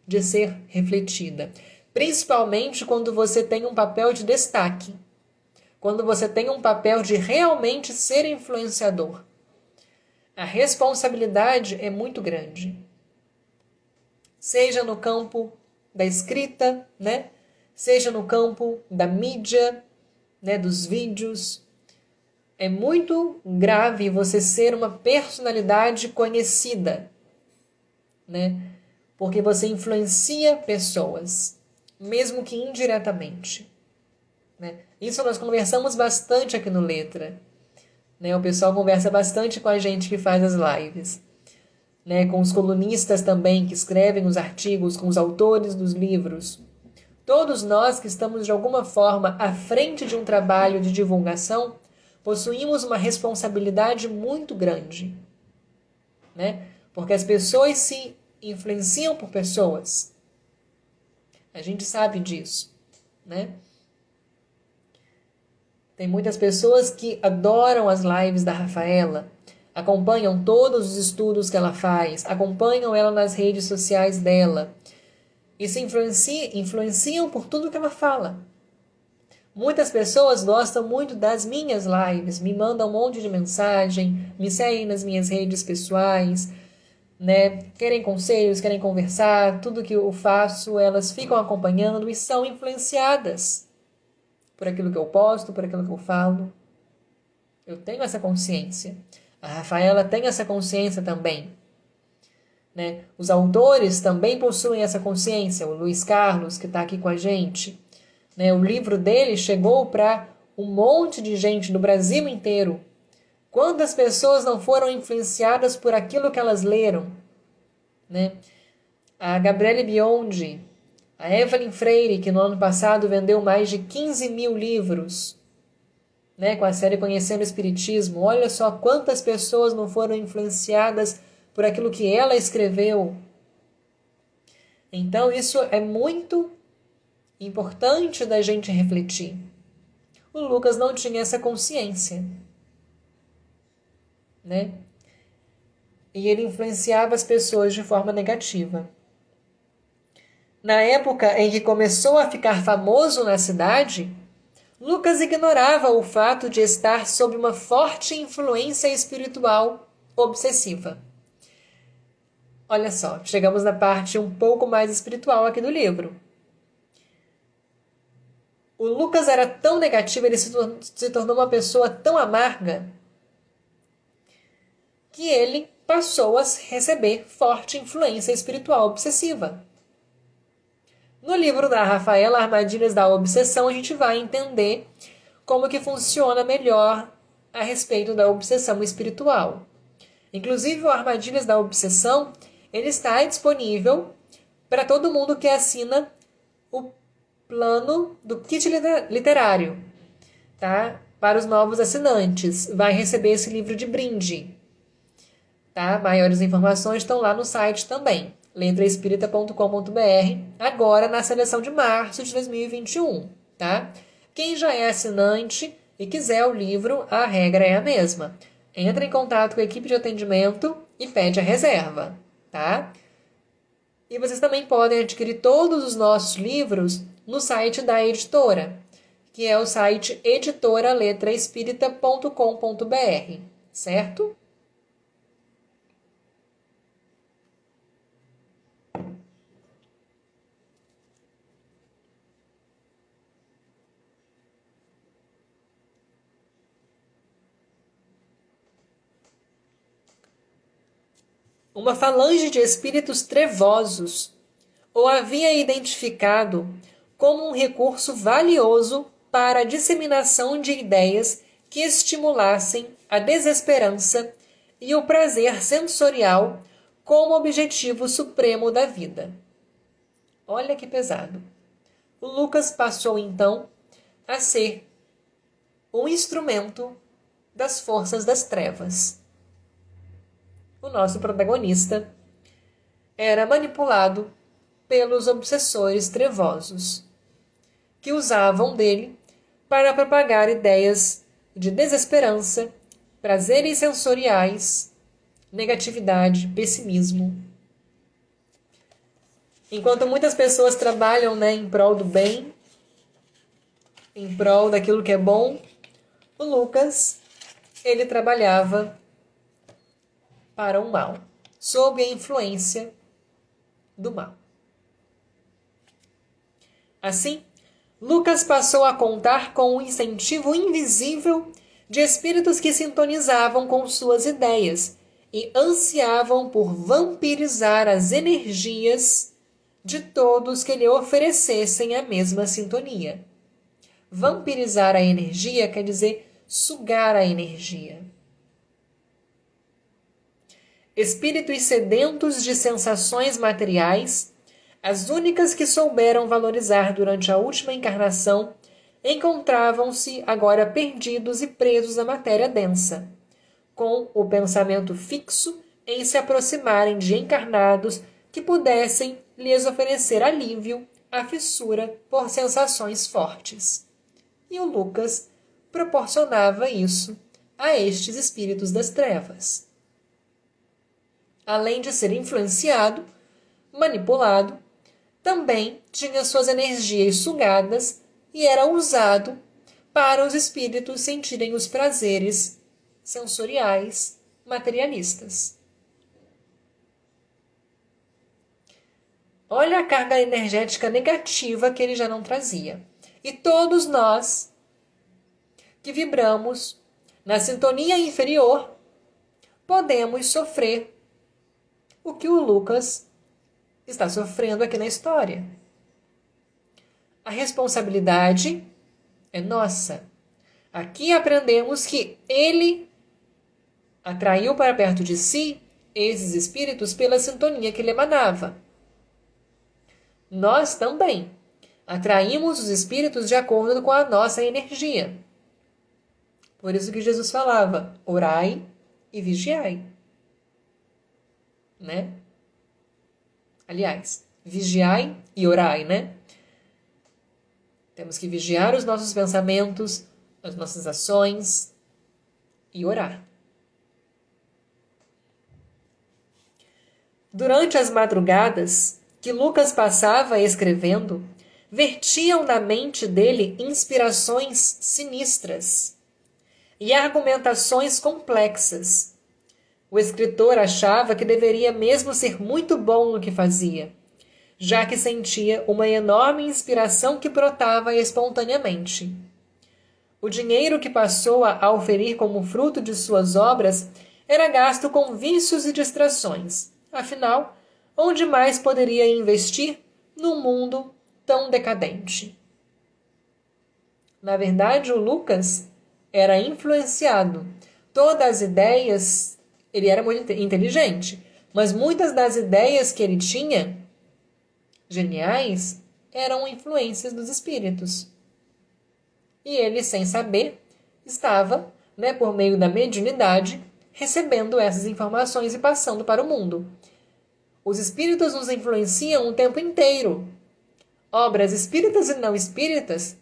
de ser refletida, principalmente quando você tem um papel de destaque, quando você tem um papel de realmente ser influenciador. A responsabilidade é muito grande. Seja no campo da escrita, né? Seja no campo da mídia, né? Dos vídeos. É muito grave você ser uma personalidade conhecida, né? Porque você influencia pessoas, mesmo que indiretamente. né? Isso nós conversamos bastante aqui no Letra, né? O pessoal conversa bastante com a gente que faz as lives, né? Com os colunistas também que escrevem os artigos, com os autores dos livros. Todos nós que estamos de alguma forma à frente de um trabalho de divulgação possuímos uma responsabilidade muito grande, né? Porque as pessoas se influenciam por pessoas. A gente sabe disso, né? Tem muitas pessoas que adoram as lives da Rafaela, acompanham todos os estudos que ela faz, acompanham ela nas redes sociais dela e se influenciam por tudo que ela fala. Muitas pessoas gostam muito das minhas lives, me mandam um monte de mensagem, me seguem nas minhas redes pessoais, né? Querem conselhos, querem conversar, tudo que eu faço, elas ficam acompanhando e são influenciadas por aquilo que eu posto, por aquilo que eu falo. Eu tenho essa consciência. A Rafaela tem essa consciência também, né? Os autores também possuem essa consciência. O Luiz Carlos, que está aqui com a gente, né? O livro dele chegou para um monte de gente no Brasil inteiro. Quantas pessoas não foram influenciadas por aquilo que elas leram, né? A Gabriele Biondi, a Evelyn Freire, que no ano passado vendeu mais de 15 mil livros, né, com a série Conhecendo o Espiritismo. Olha só quantas pessoas não foram influenciadas por aquilo que ela escreveu. Então isso é muito importante da gente refletir. O Lucas não tinha essa consciência, né? E ele influenciava as pessoas de forma negativa. Na época em que começou a ficar famoso na cidade, Lucas ignorava o fato de estar sob uma forte influência espiritual obsessiva. Olha só, chegamos na parte um pouco mais espiritual aqui do livro. O Lucas era tão negativo, ele se tornou uma pessoa tão amarga, que ele passou a receber forte influência espiritual obsessiva. No livro da Rafaela, Armadilhas da Obsessão, a gente vai entender como que funciona melhor a respeito da obsessão espiritual. Inclusive, o Armadilhas da Obsessão, ele está disponível para todo mundo que assina o plano do kit literário, tá? Para os novos assinantes, vai receber esse livro de brinde. Tá? Maiores informações estão lá no site também, letraespírita.com.br, agora na seleção de março de 2021. Tá? Quem já é assinante e quiser o livro, a regra é a mesma. Entra em contato com a equipe de atendimento e pede a reserva. Tá? E vocês também podem adquirir todos os nossos livros no site da editora, que é o site editoraletraespírita.com.br, certo? Uma falange de espíritos trevosos o havia identificado como um recurso valioso para a disseminação de ideias que estimulassem a desesperança e o prazer sensorial como objetivo supremo da vida. Olha que pesado. O Lucas passou então a ser um instrumento das forças das trevas. O nosso protagonista era manipulado pelos obsessores trevosos, que usavam dele para propagar ideias de desesperança, prazeres sensoriais, negatividade, pessimismo. Enquanto muitas pessoas trabalham, né, em prol do bem, em prol daquilo que é bom, o Lucas, ele trabalhava para o mal, sob a influência do mal. Assim, Lucas passou a contar com um incentivo invisível de espíritos que sintonizavam com suas ideias e ansiavam por vampirizar as energias de todos que lhe oferecessem a mesma sintonia. Vampirizar a energia quer dizer sugar a energia. Espíritos sedentos de sensações materiais, as únicas que souberam valorizar durante a última encarnação, encontravam-se agora perdidos e presos à matéria densa, com o pensamento fixo em se aproximarem de encarnados que pudessem lhes oferecer alívio à fissura por sensações fortes. E o Lucas proporcionava isso a estes espíritos das trevas. Além de ser influenciado, manipulado, também tinha suas energias sugadas e era usado para os espíritos sentirem os prazeres sensoriais materialistas. Olha a carga energética negativa que ele já não trazia. E todos nós que vibramos na sintonia inferior podemos sofrer o que o Lucas está sofrendo aqui na história. A responsabilidade é nossa. Aqui aprendemos que ele atraiu para perto de si esses espíritos pela sintonia que ele emanava. Nós também atraímos os espíritos de acordo com a nossa energia. Por isso que Jesus falava, orai e vigiai. Né? Aliás, vigiai e orai, né? Temos que vigiar os nossos pensamentos, as nossas ações e orar. Durante as madrugadas que Lucas passava escrevendo, vertiam na mente dele inspirações sinistras e argumentações complexas. O escritor achava que deveria mesmo ser muito bom no que fazia, já que sentia uma enorme inspiração que brotava espontaneamente. O dinheiro que passou a oferir como fruto de suas obras era gasto com vícios e distrações. Afinal, onde mais poderia investir num mundo tão decadente? Na verdade, o Lucas era influenciado. Todas as ideias, ele era muito inteligente, mas muitas das ideias que ele tinha, geniais, eram influências dos espíritos. E ele, sem saber, estava, por meio da mediunidade, recebendo essas informações e passando para o mundo. Os espíritos nos influenciam o tempo inteiro. Obras espíritas e não espíritas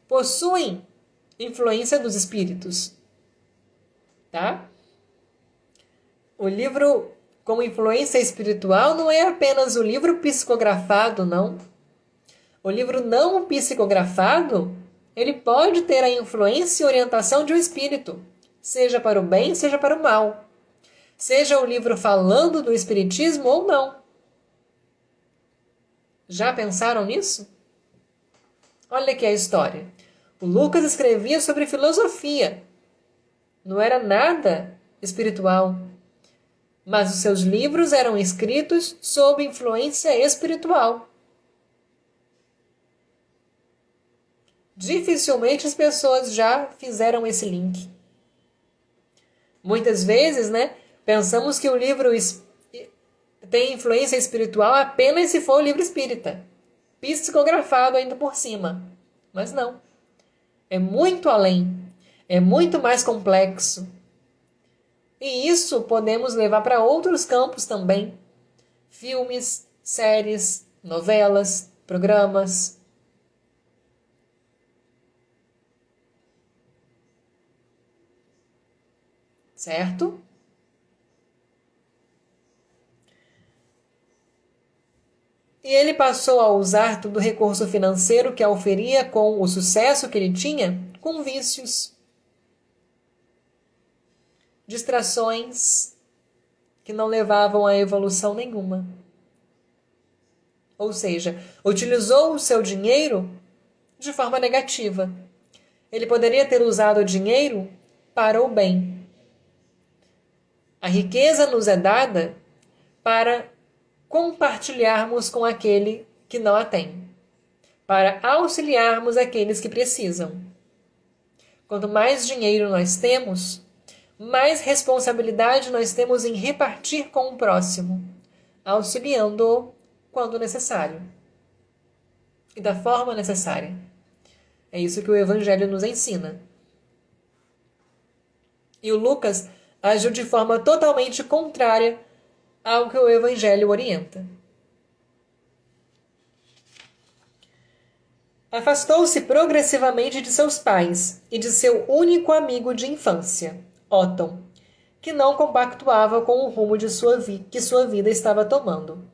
possuem influência dos espíritos. Tá? O livro com influência espiritual não é apenas o livro psicografado, não. O livro não psicografado, ele pode ter a influência e orientação de um espírito, seja para o bem, seja para o mal. Seja o livro falando do espiritismo ou não. Já pensaram nisso? Olha aqui a história. O Lucas escrevia sobre filosofia. Não era nada espiritual. Mas os seus livros eram escritos sob influência espiritual. Dificilmente as pessoas já fizeram esse link. Muitas vezes, pensamos que o livro tem influência espiritual apenas se for o livro espírita, psicografado ainda por cima. Mas não. É muito além. É muito mais complexo. E isso podemos levar para outros campos também. Filmes, séries, novelas, programas. Certo? E ele passou a usar todo o recurso financeiro que oferia com o sucesso que ele tinha, com vícios, distrações que não levavam a evolução nenhuma. Ou seja, utilizou o seu dinheiro de forma negativa. Ele poderia ter usado o dinheiro para o bem. A riqueza nos é dada para compartilharmos com aquele que não a tem. para auxiliarmos aqueles que precisam. Quanto mais dinheiro nós temos, mais responsabilidade nós temos em repartir com o próximo, auxiliando-o quando necessário e da forma necessária. É isso que o Evangelho nos ensina. E o Lucas agiu de forma totalmente contrária ao que o Evangelho orienta. Afastou-se progressivamente de seus pais e de seu único amigo de infância, Otton, que não compactuava com o rumo de que sua vida estava tomando.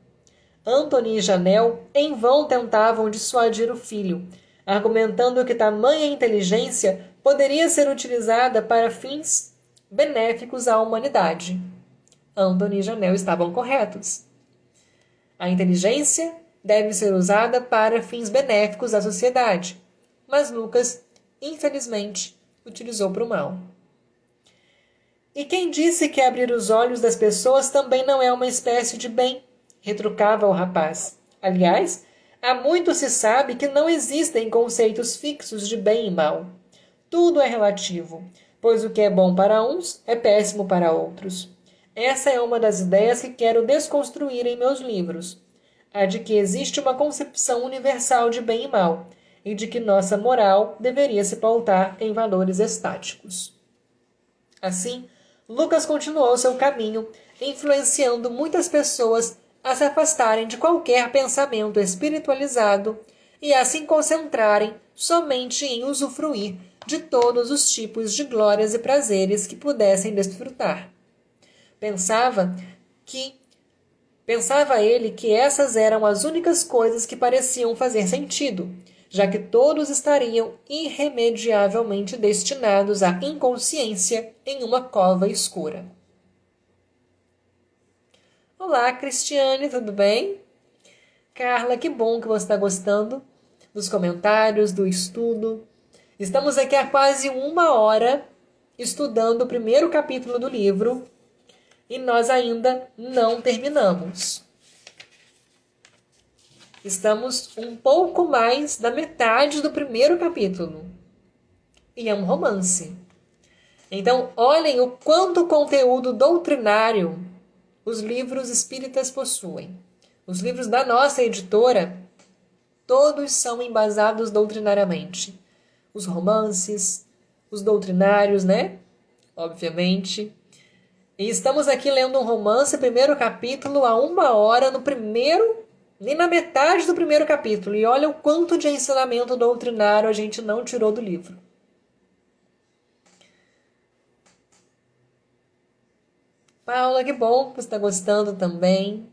Antony e Janel em vão tentavam dissuadir o filho, argumentando que tamanha inteligência poderia ser utilizada para fins benéficos à humanidade. Antony e Janel estavam corretos. A inteligência deve ser usada para fins benéficos à sociedade, mas Lucas, infelizmente, utilizou para o mal. E quem disse que abrir os olhos das pessoas também não é uma espécie de bem? Retrucava o rapaz. Aliás, há muito se sabe que não existem conceitos fixos de bem e mal. Tudo é relativo, pois o que é bom para uns é péssimo para outros. Essa é uma das ideias que quero desconstruir em meus livros. A de que existe uma concepção universal de bem e mal, e de que nossa moral deveria se pautar em valores estáticos. Assim, Lucas continuou seu caminho, influenciando muitas pessoas a se afastarem de qualquer pensamento espiritualizado e a se concentrarem somente em usufruir de todos os tipos de glórias e prazeres que pudessem desfrutar. Pensava ele que essas eram as únicas coisas que pareciam fazer sentido, já que todos estariam irremediavelmente destinados à inconsciência em uma cova escura. Olá, Cristiane, tudo bem? Carla, que bom que você está gostando dos comentários, do estudo. Estamos aqui há quase 1 hora estudando o primeiro capítulo do livro e nós ainda não terminamos. Estamos um pouco mais da metade do primeiro capítulo. E é um romance. Então, olhem o quanto conteúdo doutrinário os livros espíritas possuem. Os livros da nossa editora, todos são embasados doutrinariamente. Os romances, os doutrinários, né? Obviamente. E estamos aqui lendo um romance, primeiro capítulo, há 1 hora, nem na metade do primeiro capítulo. E olha o quanto de ensinamento doutrinário a gente não tirou do livro. Paula, que bom que você está gostando também.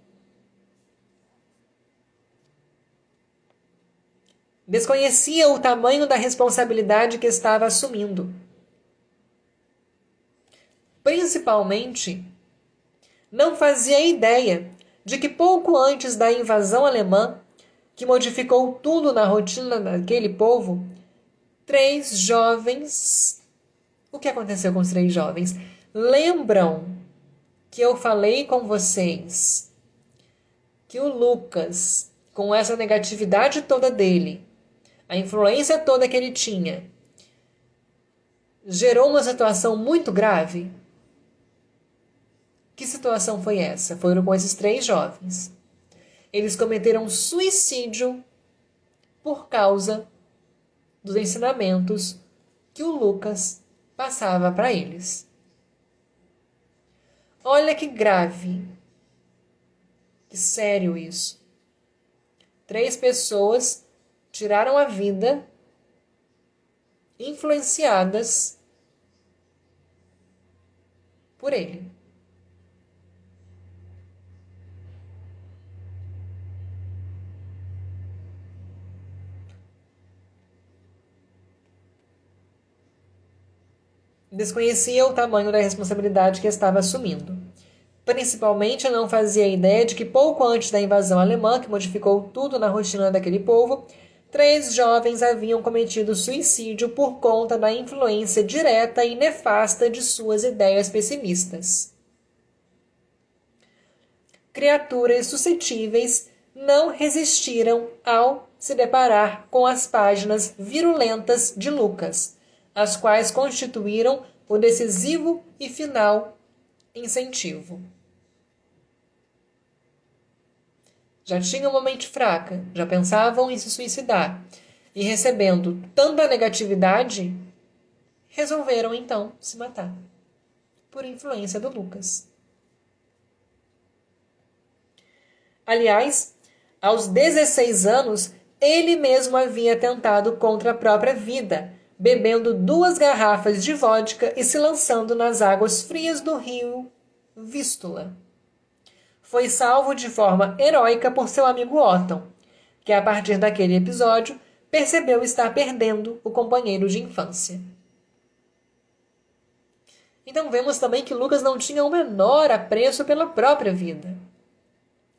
Desconhecia o tamanho da responsabilidade que estava assumindo. Principalmente, não fazia ideia de que pouco antes da invasão alemã, que modificou tudo na rotina daquele povo, 3 jovens... O que aconteceu com os 3 jovens? Lembram que eu falei com vocês que o Lucas, com essa negatividade toda dele, a influência toda que ele tinha, gerou uma situação muito grave? Que situação foi essa? Foram com esses 3 jovens. Eles cometeram suicídio por causa dos ensinamentos que o Lucas passava para eles. Olha que grave, que sério isso. 3 pessoas tiraram a vida influenciadas por ele. Desconhecia o tamanho da responsabilidade que estava assumindo. Principalmente não fazia ideia de que pouco antes da invasão alemã, que modificou tudo na rotina daquele povo, 3 jovens haviam cometido suicídio por conta da influência direta e nefasta de suas ideias pessimistas. Criaturas suscetíveis não resistiram ao se deparar com as páginas virulentas de Lucas, as quais constituíram o decisivo e final incentivo. Já tinham uma mente fraca, já pensavam em se suicidar, e recebendo tanta negatividade, resolveram então se matar, por influência do Lucas. Aliás, aos 16 anos, ele mesmo havia tentado contra a própria vida, bebendo 2 garrafas de vodka e se lançando nas águas frias do rio Vístula. Foi salvo de forma heróica por seu amigo Otton, que a partir daquele episódio percebeu estar perdendo o companheiro de infância. Então vemos também que Lucas não tinha o menor apreço pela própria vida.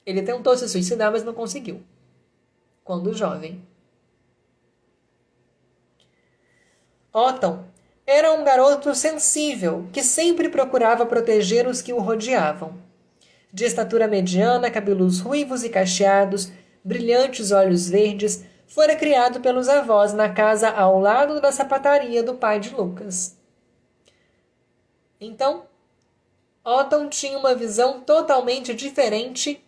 Ele tentou se suicidar, mas não conseguiu, quando jovem. Otton era um garoto sensível que sempre procurava proteger os que o rodeavam. De estatura mediana, cabelos ruivos e cacheados, brilhantes olhos verdes, fora criado pelos avós na casa ao lado da sapataria do pai de Lucas. Então, Otton tinha uma visão totalmente diferente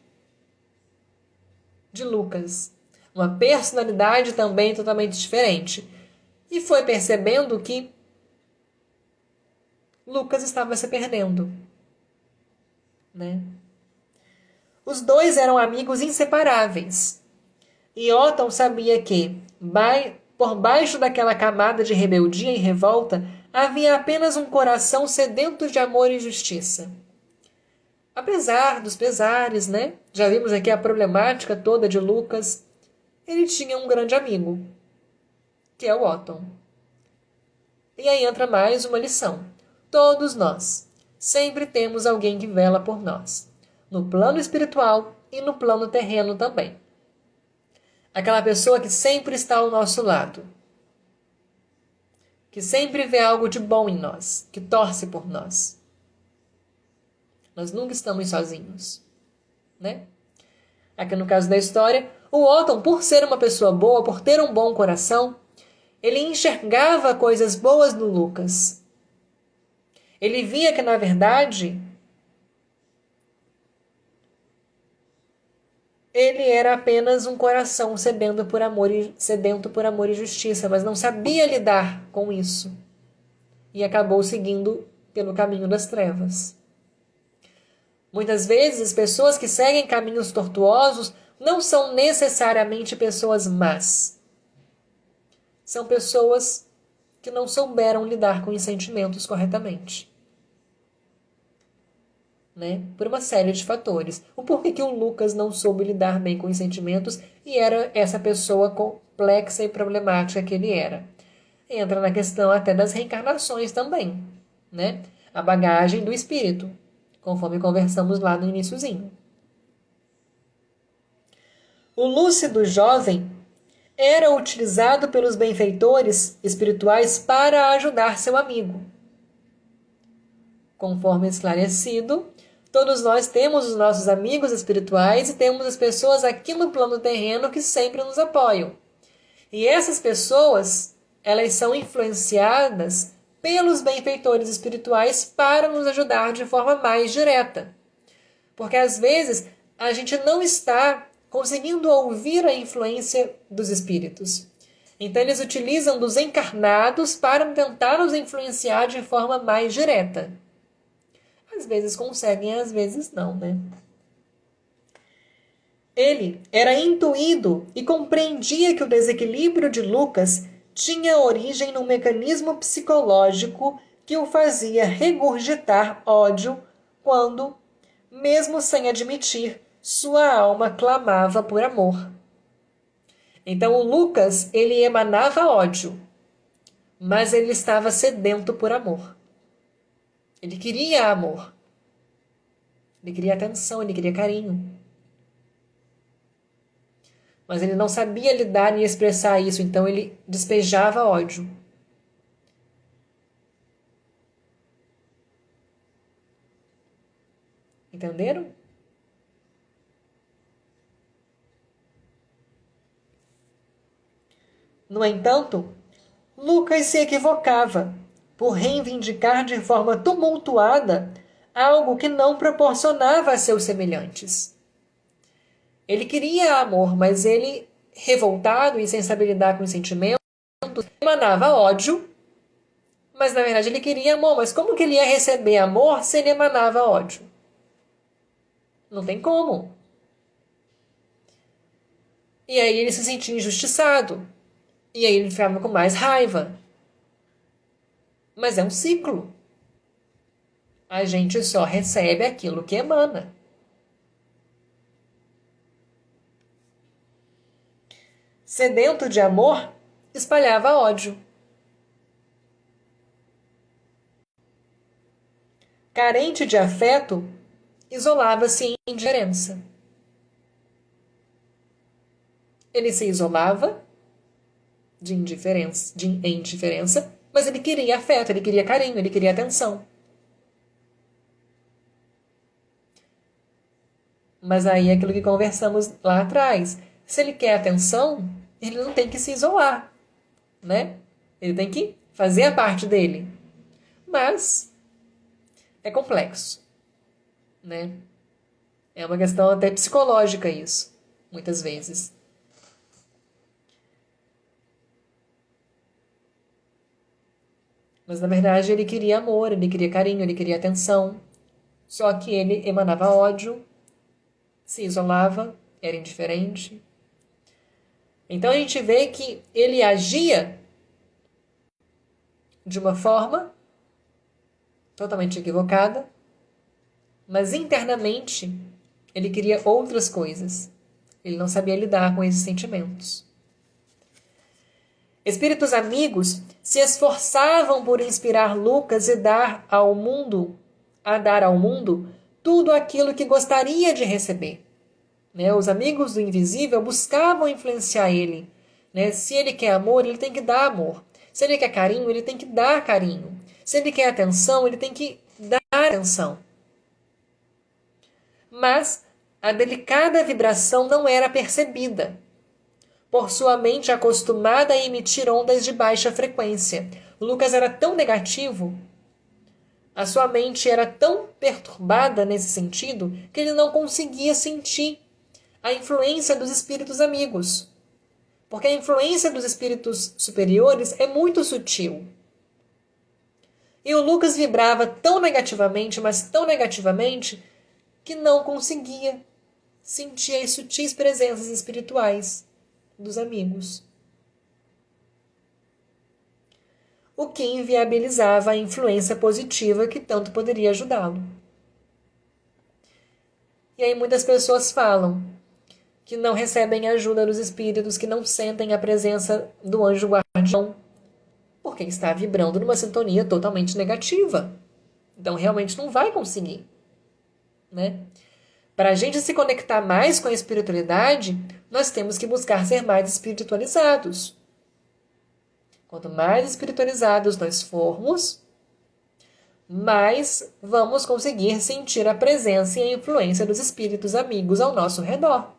de Lucas, uma personalidade também totalmente diferente, e foi percebendo que Lucas estava se perdendo, né? Os dois eram amigos inseparáveis, e Otton sabia que, por baixo daquela camada de rebeldia e revolta, havia apenas um coração sedento de amor e justiça. Apesar dos pesares, né? Já vimos aqui a problemática toda de Lucas. Ele tinha um grande amigo, que é o Otton. E aí entra mais uma lição. Todos nós sempre temos alguém que vela por nós, no plano espiritual e no plano terreno também. Aquela pessoa que sempre está ao nosso lado, que sempre vê algo de bom em nós, que torce por nós. Nós nunca estamos sozinhos, né? Aqui no caso da história, o Otton, por ser uma pessoa boa, por ter um bom coração, ele enxergava coisas boas no Lucas. Ele via que, na verdade, ele era apenas um coração sedento por amor e justiça, mas não sabia lidar com isso. E acabou seguindo pelo caminho das trevas. Muitas vezes, as pessoas que seguem caminhos tortuosos não são necessariamente pessoas más. São pessoas que não souberam lidar com os sentimentos corretamente. Né? Por uma série de fatores. O porquê que o Lucas não soube lidar bem com os sentimentos e era essa pessoa complexa e problemática que ele era. Entra na questão até das reencarnações também, né? A bagagem do espírito, conforme conversamos lá no iniciozinho. O lúcido jovem era utilizado pelos benfeitores espirituais para ajudar seu amigo. Conforme esclarecido, todos nós temos os nossos amigos espirituais e temos as pessoas aqui no plano terreno que sempre nos apoiam. E essas pessoas, elas são influenciadas pelos benfeitores espirituais para nos ajudar de forma mais direta. Porque às vezes a gente não está conseguindo ouvir a influência dos espíritos. Então eles utilizam dos encarnados para tentar nos influenciar de forma mais direta. Às vezes conseguem, às vezes não, né? Ele era intuído e compreendia que o desequilíbrio de Lucas tinha origem num mecanismo psicológico que o fazia regurgitar ódio quando, mesmo sem admitir, sua alma clamava por amor. Então o Lucas, ele emanava ódio, mas ele estava sedento por amor. Ele queria amor. Ele queria atenção, ele queria carinho. Mas ele não sabia lidar e expressar isso, então ele despejava ódio. Entenderam? No entanto, Lucas se equivocava por reivindicar de forma tumultuada algo que não proporcionava a seus semelhantes. Ele queria amor, mas ele, revoltado e sem saber lidar com os sentimentos, emanava ódio, mas na verdade ele queria amor. Mas como que ele ia receber amor se ele emanava ódio? Não tem como. E aí ele se sentia injustiçado. E aí ele ficava com mais raiva. Mas é um ciclo. A gente só recebe aquilo que emana. Sedento de amor, espalhava ódio. Carente de afeto, isolava-se em indiferença. Ele se isolava em indiferença, mas ele queria afeto, ele queria carinho, ele queria atenção. Mas aí é aquilo que conversamos lá atrás. Se ele quer atenção, ele não tem que se isolar, né? Ele tem que fazer a parte dele. Mas é complexo, né? É uma questão até psicológica isso, muitas vezes. Mas na verdade ele queria amor, ele queria carinho, ele queria atenção. Só que ele emanava ódio, se isolava, era indiferente. Então a gente vê que ele agia de uma forma totalmente equivocada, mas internamente ele queria outras coisas. Ele não sabia lidar com esses sentimentos. Espíritos amigos se esforçavam por inspirar Lucas e dar ao mundo tudo aquilo que gostaria de receber. Né? Os amigos do invisível buscavam influenciar ele. Né? Se ele quer amor, ele tem que dar amor. Se ele quer carinho, ele tem que dar carinho. Se ele quer atenção, ele tem que dar atenção. Mas a delicada vibração não era percebida, por sua mente acostumada a emitir ondas de baixa frequência. O Lucas era tão negativo, a sua mente era tão perturbada nesse sentido, que ele não conseguia sentir a influência dos espíritos amigos. Porque a influência dos espíritos superiores é muito sutil. E o Lucas vibrava tão negativamente, mas tão negativamente, que não conseguia sentir as sutis presenças espirituais dos amigos. O que inviabilizava a influência positiva que tanto poderia ajudá-lo. E aí muitas pessoas falam que não recebem ajuda dos espíritos, que não sentem a presença do anjo guardião, porque está vibrando numa sintonia totalmente negativa. Então realmente não vai conseguir, né? Para a gente se conectar mais com a espiritualidade, nós temos que buscar ser mais espiritualizados. Quanto mais espiritualizados nós formos, mais vamos conseguir sentir a presença e a influência dos espíritos amigos ao nosso redor.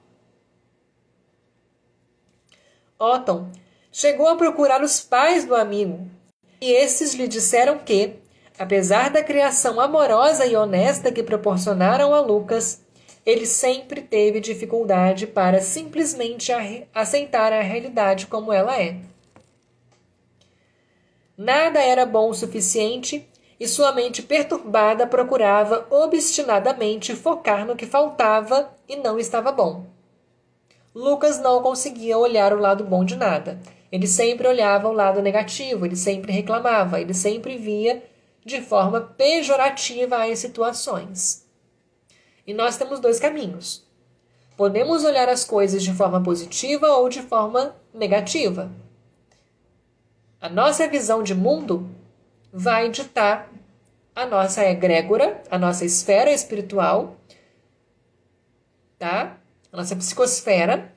Otton chegou a procurar os pais do amigo, e esses lhe disseram que, apesar da criação amorosa e honesta que proporcionaram a Lucas, ele sempre teve dificuldade para simplesmente aceitar a realidade como ela é. Nada era bom o suficiente e sua mente perturbada procurava obstinadamente focar no que faltava e não estava bom. Lucas não conseguia olhar o lado bom de nada. Ele sempre olhava o lado negativo, ele sempre reclamava, ele sempre via de forma pejorativa as situações. E nós temos dois caminhos. Podemos olhar as coisas de forma positiva ou de forma negativa. A nossa visão de mundo vai ditar a nossa egrégora, a nossa esfera espiritual, tá? A nossa psicosfera,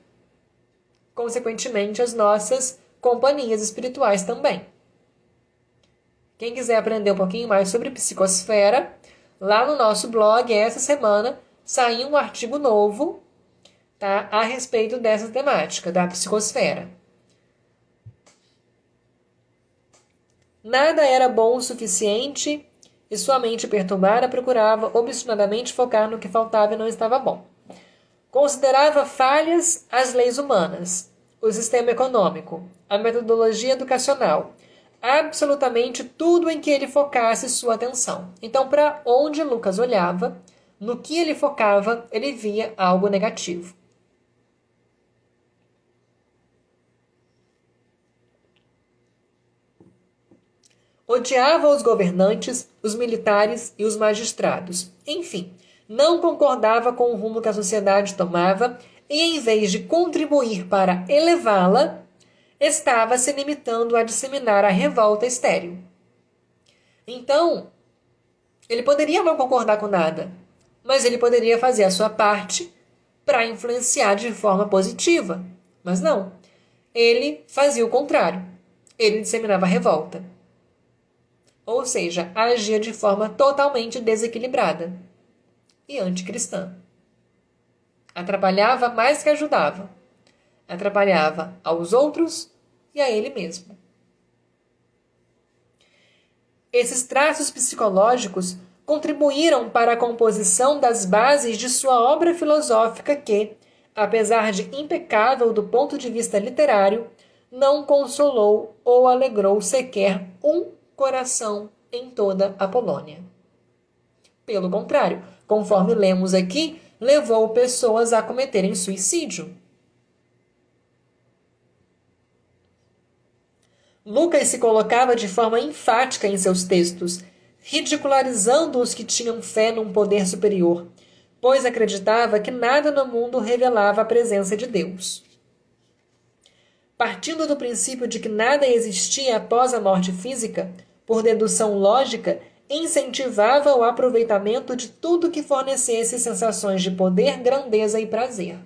consequentemente as nossas companhias espirituais também. Quem quiser aprender um pouquinho mais sobre psicosfera, lá no nosso blog, essa semana, saiu um artigo novo, tá, a respeito dessa temática, da psicosfera. Nada era bom o suficiente e sua mente perturbada procurava obstinadamente focar no que faltava e não estava bom. Considerava falhas as leis humanas, o sistema econômico, a metodologia educacional, absolutamente tudo em que ele focasse sua atenção. Então, para onde Lucas olhava, no que ele focava, ele via algo negativo. Odiava os governantes, os militares e os magistrados. Enfim, não concordava com o rumo que a sociedade tomava e, em vez de contribuir para elevá-la, estava se limitando a disseminar a revolta estéril. Então, ele poderia não concordar com nada, mas ele poderia fazer a sua parte para influenciar de forma positiva. Mas não, ele fazia o contrário. Ele disseminava a revolta. Ou seja, agia de forma totalmente desequilibrada e anticristã. Atrapalhava mais que ajudava. Atrapalhava aos outros e a ele mesmo. Esses traços psicológicos contribuíram para a composição das bases de sua obra filosófica que, apesar de impecável do ponto de vista literário, não consolou ou alegrou sequer um coração em toda a Polônia. Pelo contrário, conforme lemos aqui, levou pessoas a cometerem suicídio. Lucas se colocava de forma enfática em seus textos, ridicularizando os que tinham fé num poder superior, pois acreditava que nada no mundo revelava a presença de Deus. Partindo do princípio de que nada existia após a morte física, por dedução lógica, incentivava o aproveitamento de tudo que fornecesse sensações de poder, grandeza e prazer.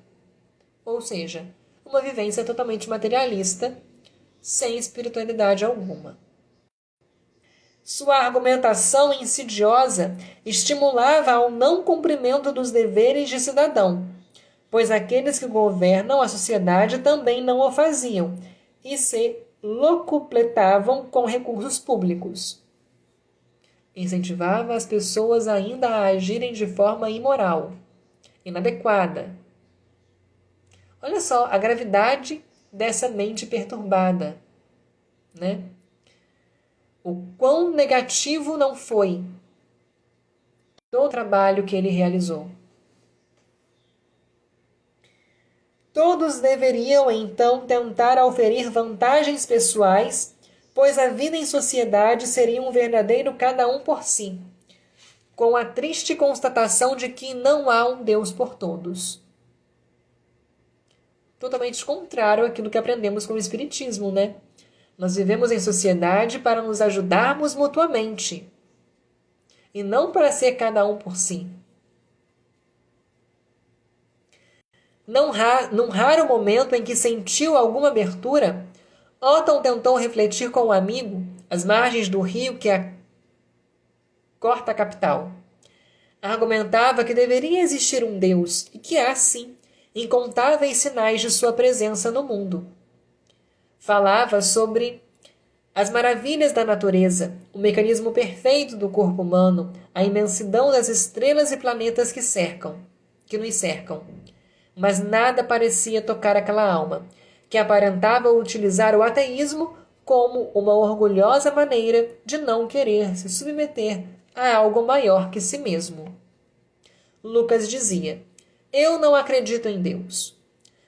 Ou seja, uma vivência totalmente materialista, sem espiritualidade alguma. Sua argumentação insidiosa estimulava ao não cumprimento dos deveres de cidadão, pois aqueles que governam a sociedade também não o faziam e se locupletavam com recursos públicos. Incentivava as pessoas ainda a agirem de forma imoral, inadequada. Olha só a gravidade dessa mente perturbada, né? O quão negativo não foi todo o trabalho que ele realizou. Todos deveriam, então, tentar oferir vantagens pessoais, pois a vida em sociedade seria um verdadeiro cada um por si, com a triste constatação de que não há um Deus por todos. Totalmente contrário àquilo que aprendemos com o Espiritismo, né? Nós vivemos em sociedade para nos ajudarmos mutuamente, e não para ser cada um por si. Num raro momento em que sentiu alguma abertura, Otton tentou refletir com um amigo às margens do rio que corta a capital. Argumentava que deveria existir um Deus e que há, sim, incontáveis sinais de sua presença no mundo. Falava sobre as maravilhas da natureza, o mecanismo perfeito do corpo humano, a imensidão das estrelas e planetas que nos cercam. Mas nada parecia tocar aquela alma, que aparentava utilizar o ateísmo como uma orgulhosa maneira de não querer se submeter a algo maior que si mesmo. Lucas dizia: eu não acredito em Deus.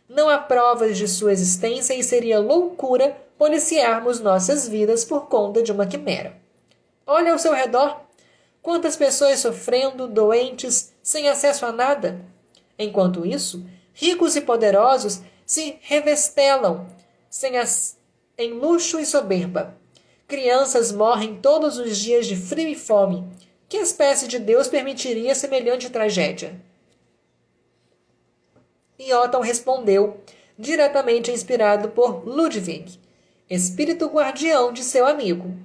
Não há provas de sua existência e seria loucura policiarmos nossas vidas por conta de uma quimera. Olha ao seu redor. Quantas pessoas sofrendo, doentes, sem acesso a nada. Enquanto isso, ricos e poderosos se revestelam em luxo e soberba. Crianças morrem todos os dias de frio e fome. Que espécie de Deus permitiria semelhante tragédia? E Otton respondeu, diretamente inspirado por Ludwig, espírito guardião de seu amigo.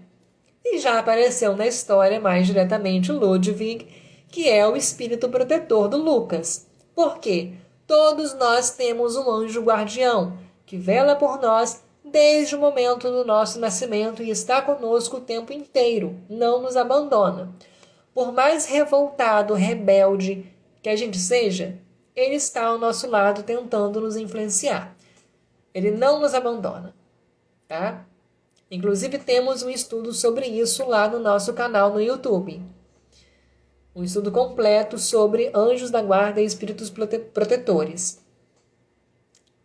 E já apareceu na história mais diretamente Ludwig, que é o espírito protetor do Lucas. Por quê? Todos nós temos um anjo guardião, que vela por nós desde o momento do nosso nascimento e está conosco o tempo inteiro, não nos abandona. Por mais revoltado, rebelde que a gente seja, ele está ao nosso lado tentando nos influenciar. Ele não nos abandona, tá? Inclusive temos um estudo sobre isso lá no nosso canal no YouTube. Um estudo completo sobre anjos da guarda e espíritos protetores.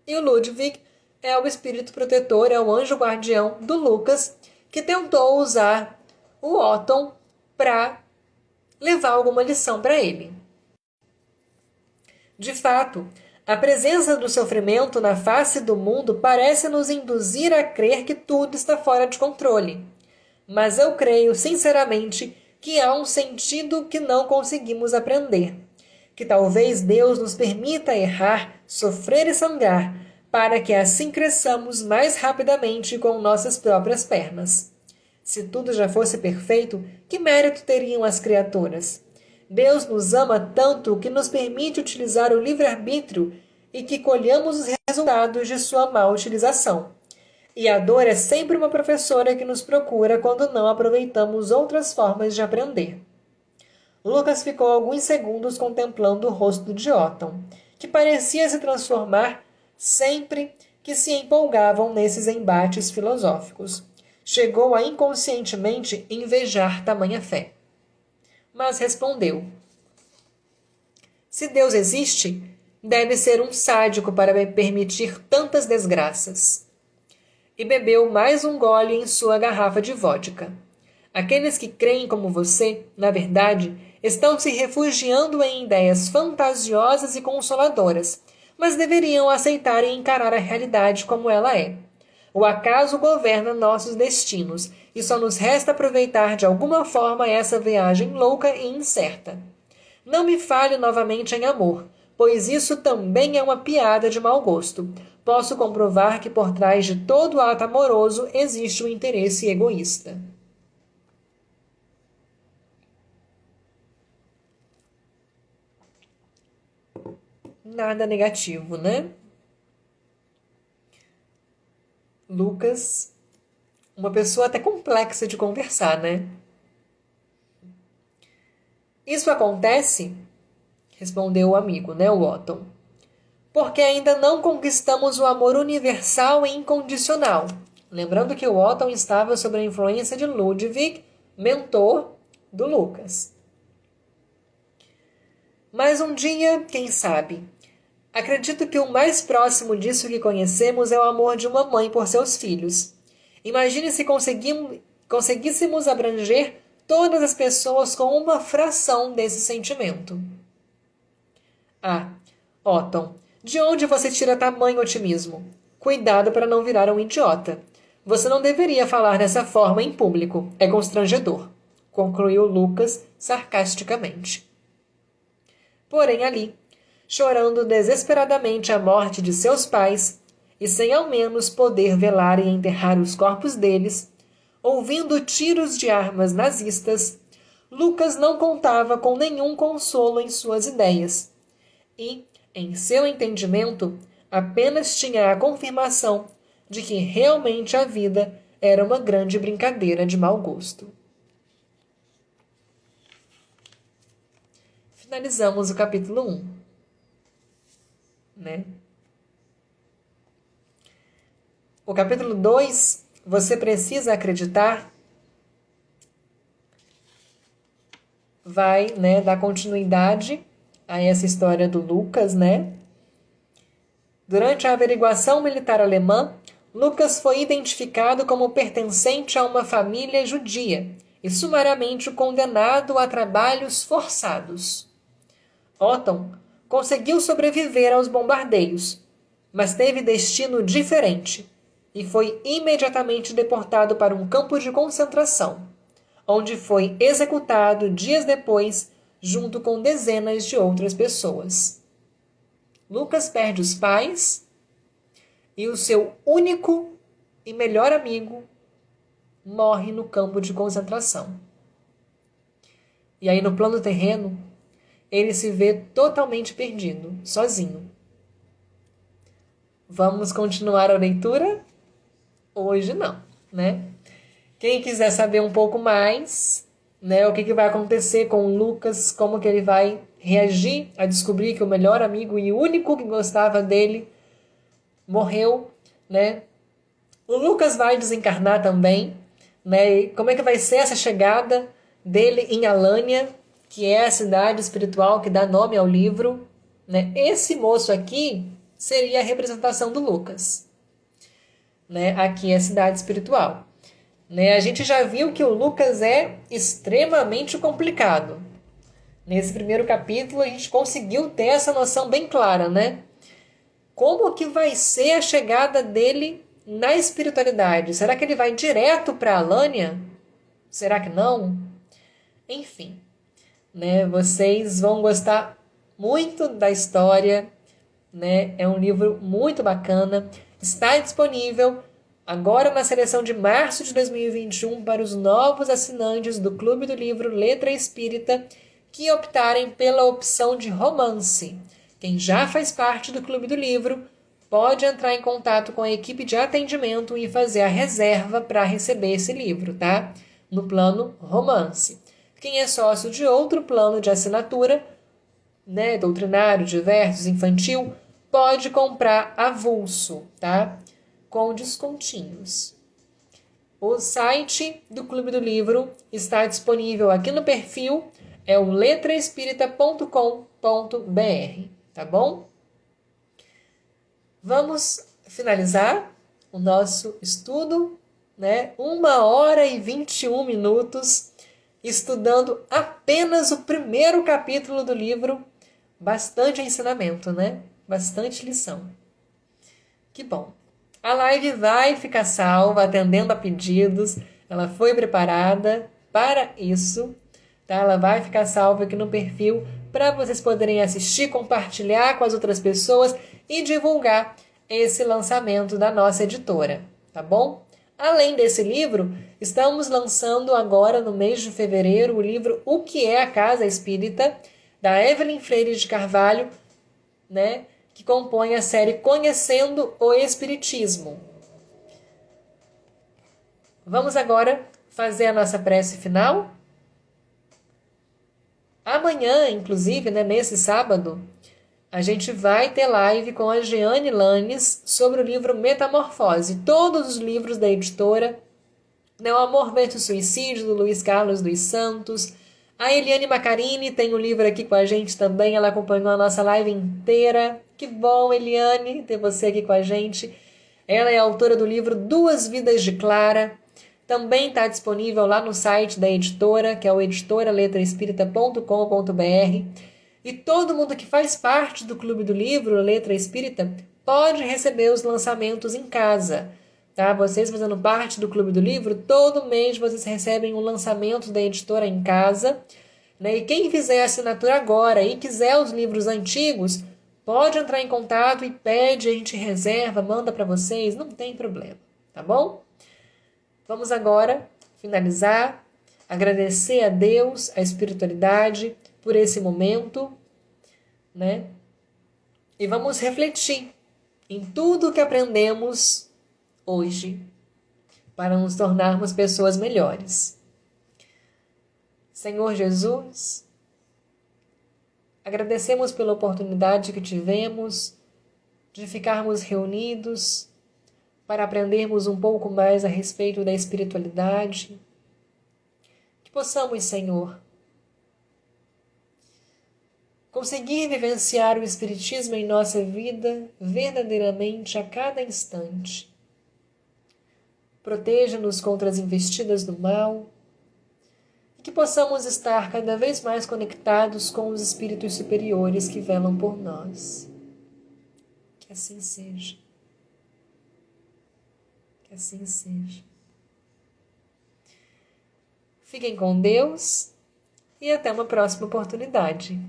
E o Ludwig é o espírito protetor, é o anjo guardião do Lucas, que tentou usar o Otton para levar alguma lição para ele. De fato, a presença do sofrimento na face do mundo parece nos induzir a crer que tudo está fora de controle. Mas eu creio, sinceramente, que há um sentido que não conseguimos aprender. Que talvez Deus nos permita errar, sofrer e sangrar, para que assim cresçamos mais rapidamente com nossas próprias pernas. Se tudo já fosse perfeito, que mérito teriam as criaturas? Deus nos ama tanto que nos permite utilizar o livre-arbítrio e que colhamos os resultados de sua má utilização. E a dor é sempre uma professora que nos procura quando não aproveitamos outras formas de aprender. Lucas ficou alguns segundos contemplando o rosto de Otton, que parecia se transformar sempre que se empolgavam nesses embates filosóficos. Chegou a inconscientemente invejar tamanha fé. Mas respondeu: se Deus existe, deve ser um sádico para me permitir tantas desgraças. E bebeu mais um gole em sua garrafa de vodka. Aqueles que creem como você, na verdade, estão se refugiando em ideias fantasiosas e consoladoras, mas deveriam aceitar e encarar a realidade como ela é. O acaso governa nossos destinos, e só nos resta aproveitar de alguma forma essa viagem louca e incerta. Não me fale novamente em amor, pois isso também é uma piada de mau gosto. Posso comprovar que por trás de todo ato amoroso existe um interesse egoísta. Nada negativo, né? Lucas, uma pessoa até complexa de conversar, né? Isso acontece, respondeu o amigo, né, o Otton, porque ainda não conquistamos o amor universal e incondicional. Lembrando que o Otton estava sob a influência de Ludwig, mentor do Lucas. Mas um dia, quem sabe? Acredito que o mais próximo disso que conhecemos é o amor de uma mãe por seus filhos. Imagine se conseguíssemos abranger todas as pessoas com uma fração desse sentimento. Ah, Otton, de onde você tira tamanho otimismo? Cuidado para não virar um idiota. Você não deveria falar dessa forma em público. É constrangedor, concluiu Lucas sarcasticamente. Porém ali, chorando desesperadamente a morte de seus pais, e sem ao menos poder velar e enterrar os corpos deles, ouvindo tiros de armas nazistas, Lucas não contava com nenhum consolo em suas ideias, e, em seu entendimento, apenas tinha a confirmação de que realmente a vida era uma grande brincadeira de mau gosto. Finalizamos o capítulo 1. Né? O capítulo 2, você precisa acreditar, vai, né, dar continuidade a essa história do Lucas, né? Durante a averiguação militar alemã, Lucas foi identificado como pertencente a uma família judia e sumariamente condenado a trabalhos forçados. Otton conseguiu sobreviver aos bombardeios, mas teve destino diferente e foi imediatamente deportado para um campo de concentração, onde foi executado dias depois junto com dezenas de outras pessoas. Lucas perde os pais e o seu único e melhor amigo morre no campo de concentração. E aí no plano terreno, ele se vê totalmente perdido, sozinho. Vamos continuar a leitura? Hoje não, né? Quem quiser saber um pouco mais, né, o que vai acontecer com o Lucas, como que ele vai reagir a descobrir que o melhor amigo e único que gostava dele morreu, né? O Lucas vai desencarnar também, né? E como é que vai ser essa chegada dele em Alânia, que é a cidade espiritual que dá nome ao livro, né? Esse moço aqui seria a representação do Lucas, né? Aqui é a cidade espiritual, né? A gente já viu que o Lucas é extremamente complicado. Nesse primeiro capítulo a gente conseguiu ter essa noção bem clara, né? Como que vai ser a chegada dele na espiritualidade? Será que ele vai direto para Alânia? Será que não? Enfim, né? Vocês vão gostar muito da história, né? É um livro muito bacana. Está disponível agora na seleção de março de 2021 para os novos assinantes do Clube do Livro Letra Espírita que optarem pela opção de romance. Quem já faz parte do Clube do Livro pode entrar em contato com a equipe de atendimento e fazer a reserva para receber esse livro, tá? No plano romance. Quem é sócio de outro plano de assinatura, né, doutrinário, diversos, infantil, pode comprar avulso, tá? Com descontinhos. O site do Clube do Livro está disponível aqui no perfil, é o letraespírita.com.br, tá bom? Vamos finalizar o nosso estudo, né? 1h21 estudando apenas o primeiro capítulo do livro. Bastante ensinamento, né? Bastante lição. Que bom. A live vai ficar salva, atendendo a pedidos. Ela foi preparada para isso, tá? Ela vai ficar salva aqui no perfil para vocês poderem assistir, compartilhar com as outras pessoas e divulgar esse lançamento da nossa editora, tá bom? Além desse livro, estamos lançando agora no mês de fevereiro o livro O que é a Casa Espírita, da Evelyn Freire de Carvalho, né, que compõe a série Conhecendo o Espiritismo. Vamos agora fazer a nossa prece final. Amanhã, inclusive, né, nesse sábado, a gente vai ter live com a Jeane Lanes sobre o livro Metamorfose. Todos os livros da editora, né, O Amor Versus o Suicídio, do Luiz Carlos dos Santos. A Eliane Macarini tem um livro aqui com a gente também, ela acompanhou a nossa live inteira. Que bom, Eliane, ter você aqui com a gente. Ela é autora do livro Duas Vidas de Clara. Também está disponível lá no site da editora, que é o editoraletraespírita.com.br. E todo mundo que faz parte do Clube do Livro Letra Espírita pode receber os lançamentos em casa. Tá? Vocês fazendo parte do Clube do Livro, todo mês vocês recebem um lançamento da editora em casa. Né? E quem fizer a assinatura agora e quiser os livros antigos, pode entrar em contato e pede, a gente reserva, manda para vocês, não tem problema, tá bom? Vamos agora finalizar, agradecer a Deus, a espiritualidade, por esse momento, né? E vamos refletir em tudo que aprendemos hoje para nos tornarmos pessoas melhores. Senhor Jesus, agradecemos pela oportunidade que tivemos de ficarmos reunidos para aprendermos um pouco mais a respeito da espiritualidade. Que possamos, Senhor, conseguir vivenciar o Espiritismo em nossa vida verdadeiramente a cada instante. Proteja-nos contra as investidas do mal e que possamos estar cada vez mais conectados com os espíritos superiores que velam por nós. Que assim seja. Que assim seja. Fiquem com Deus e até uma próxima oportunidade.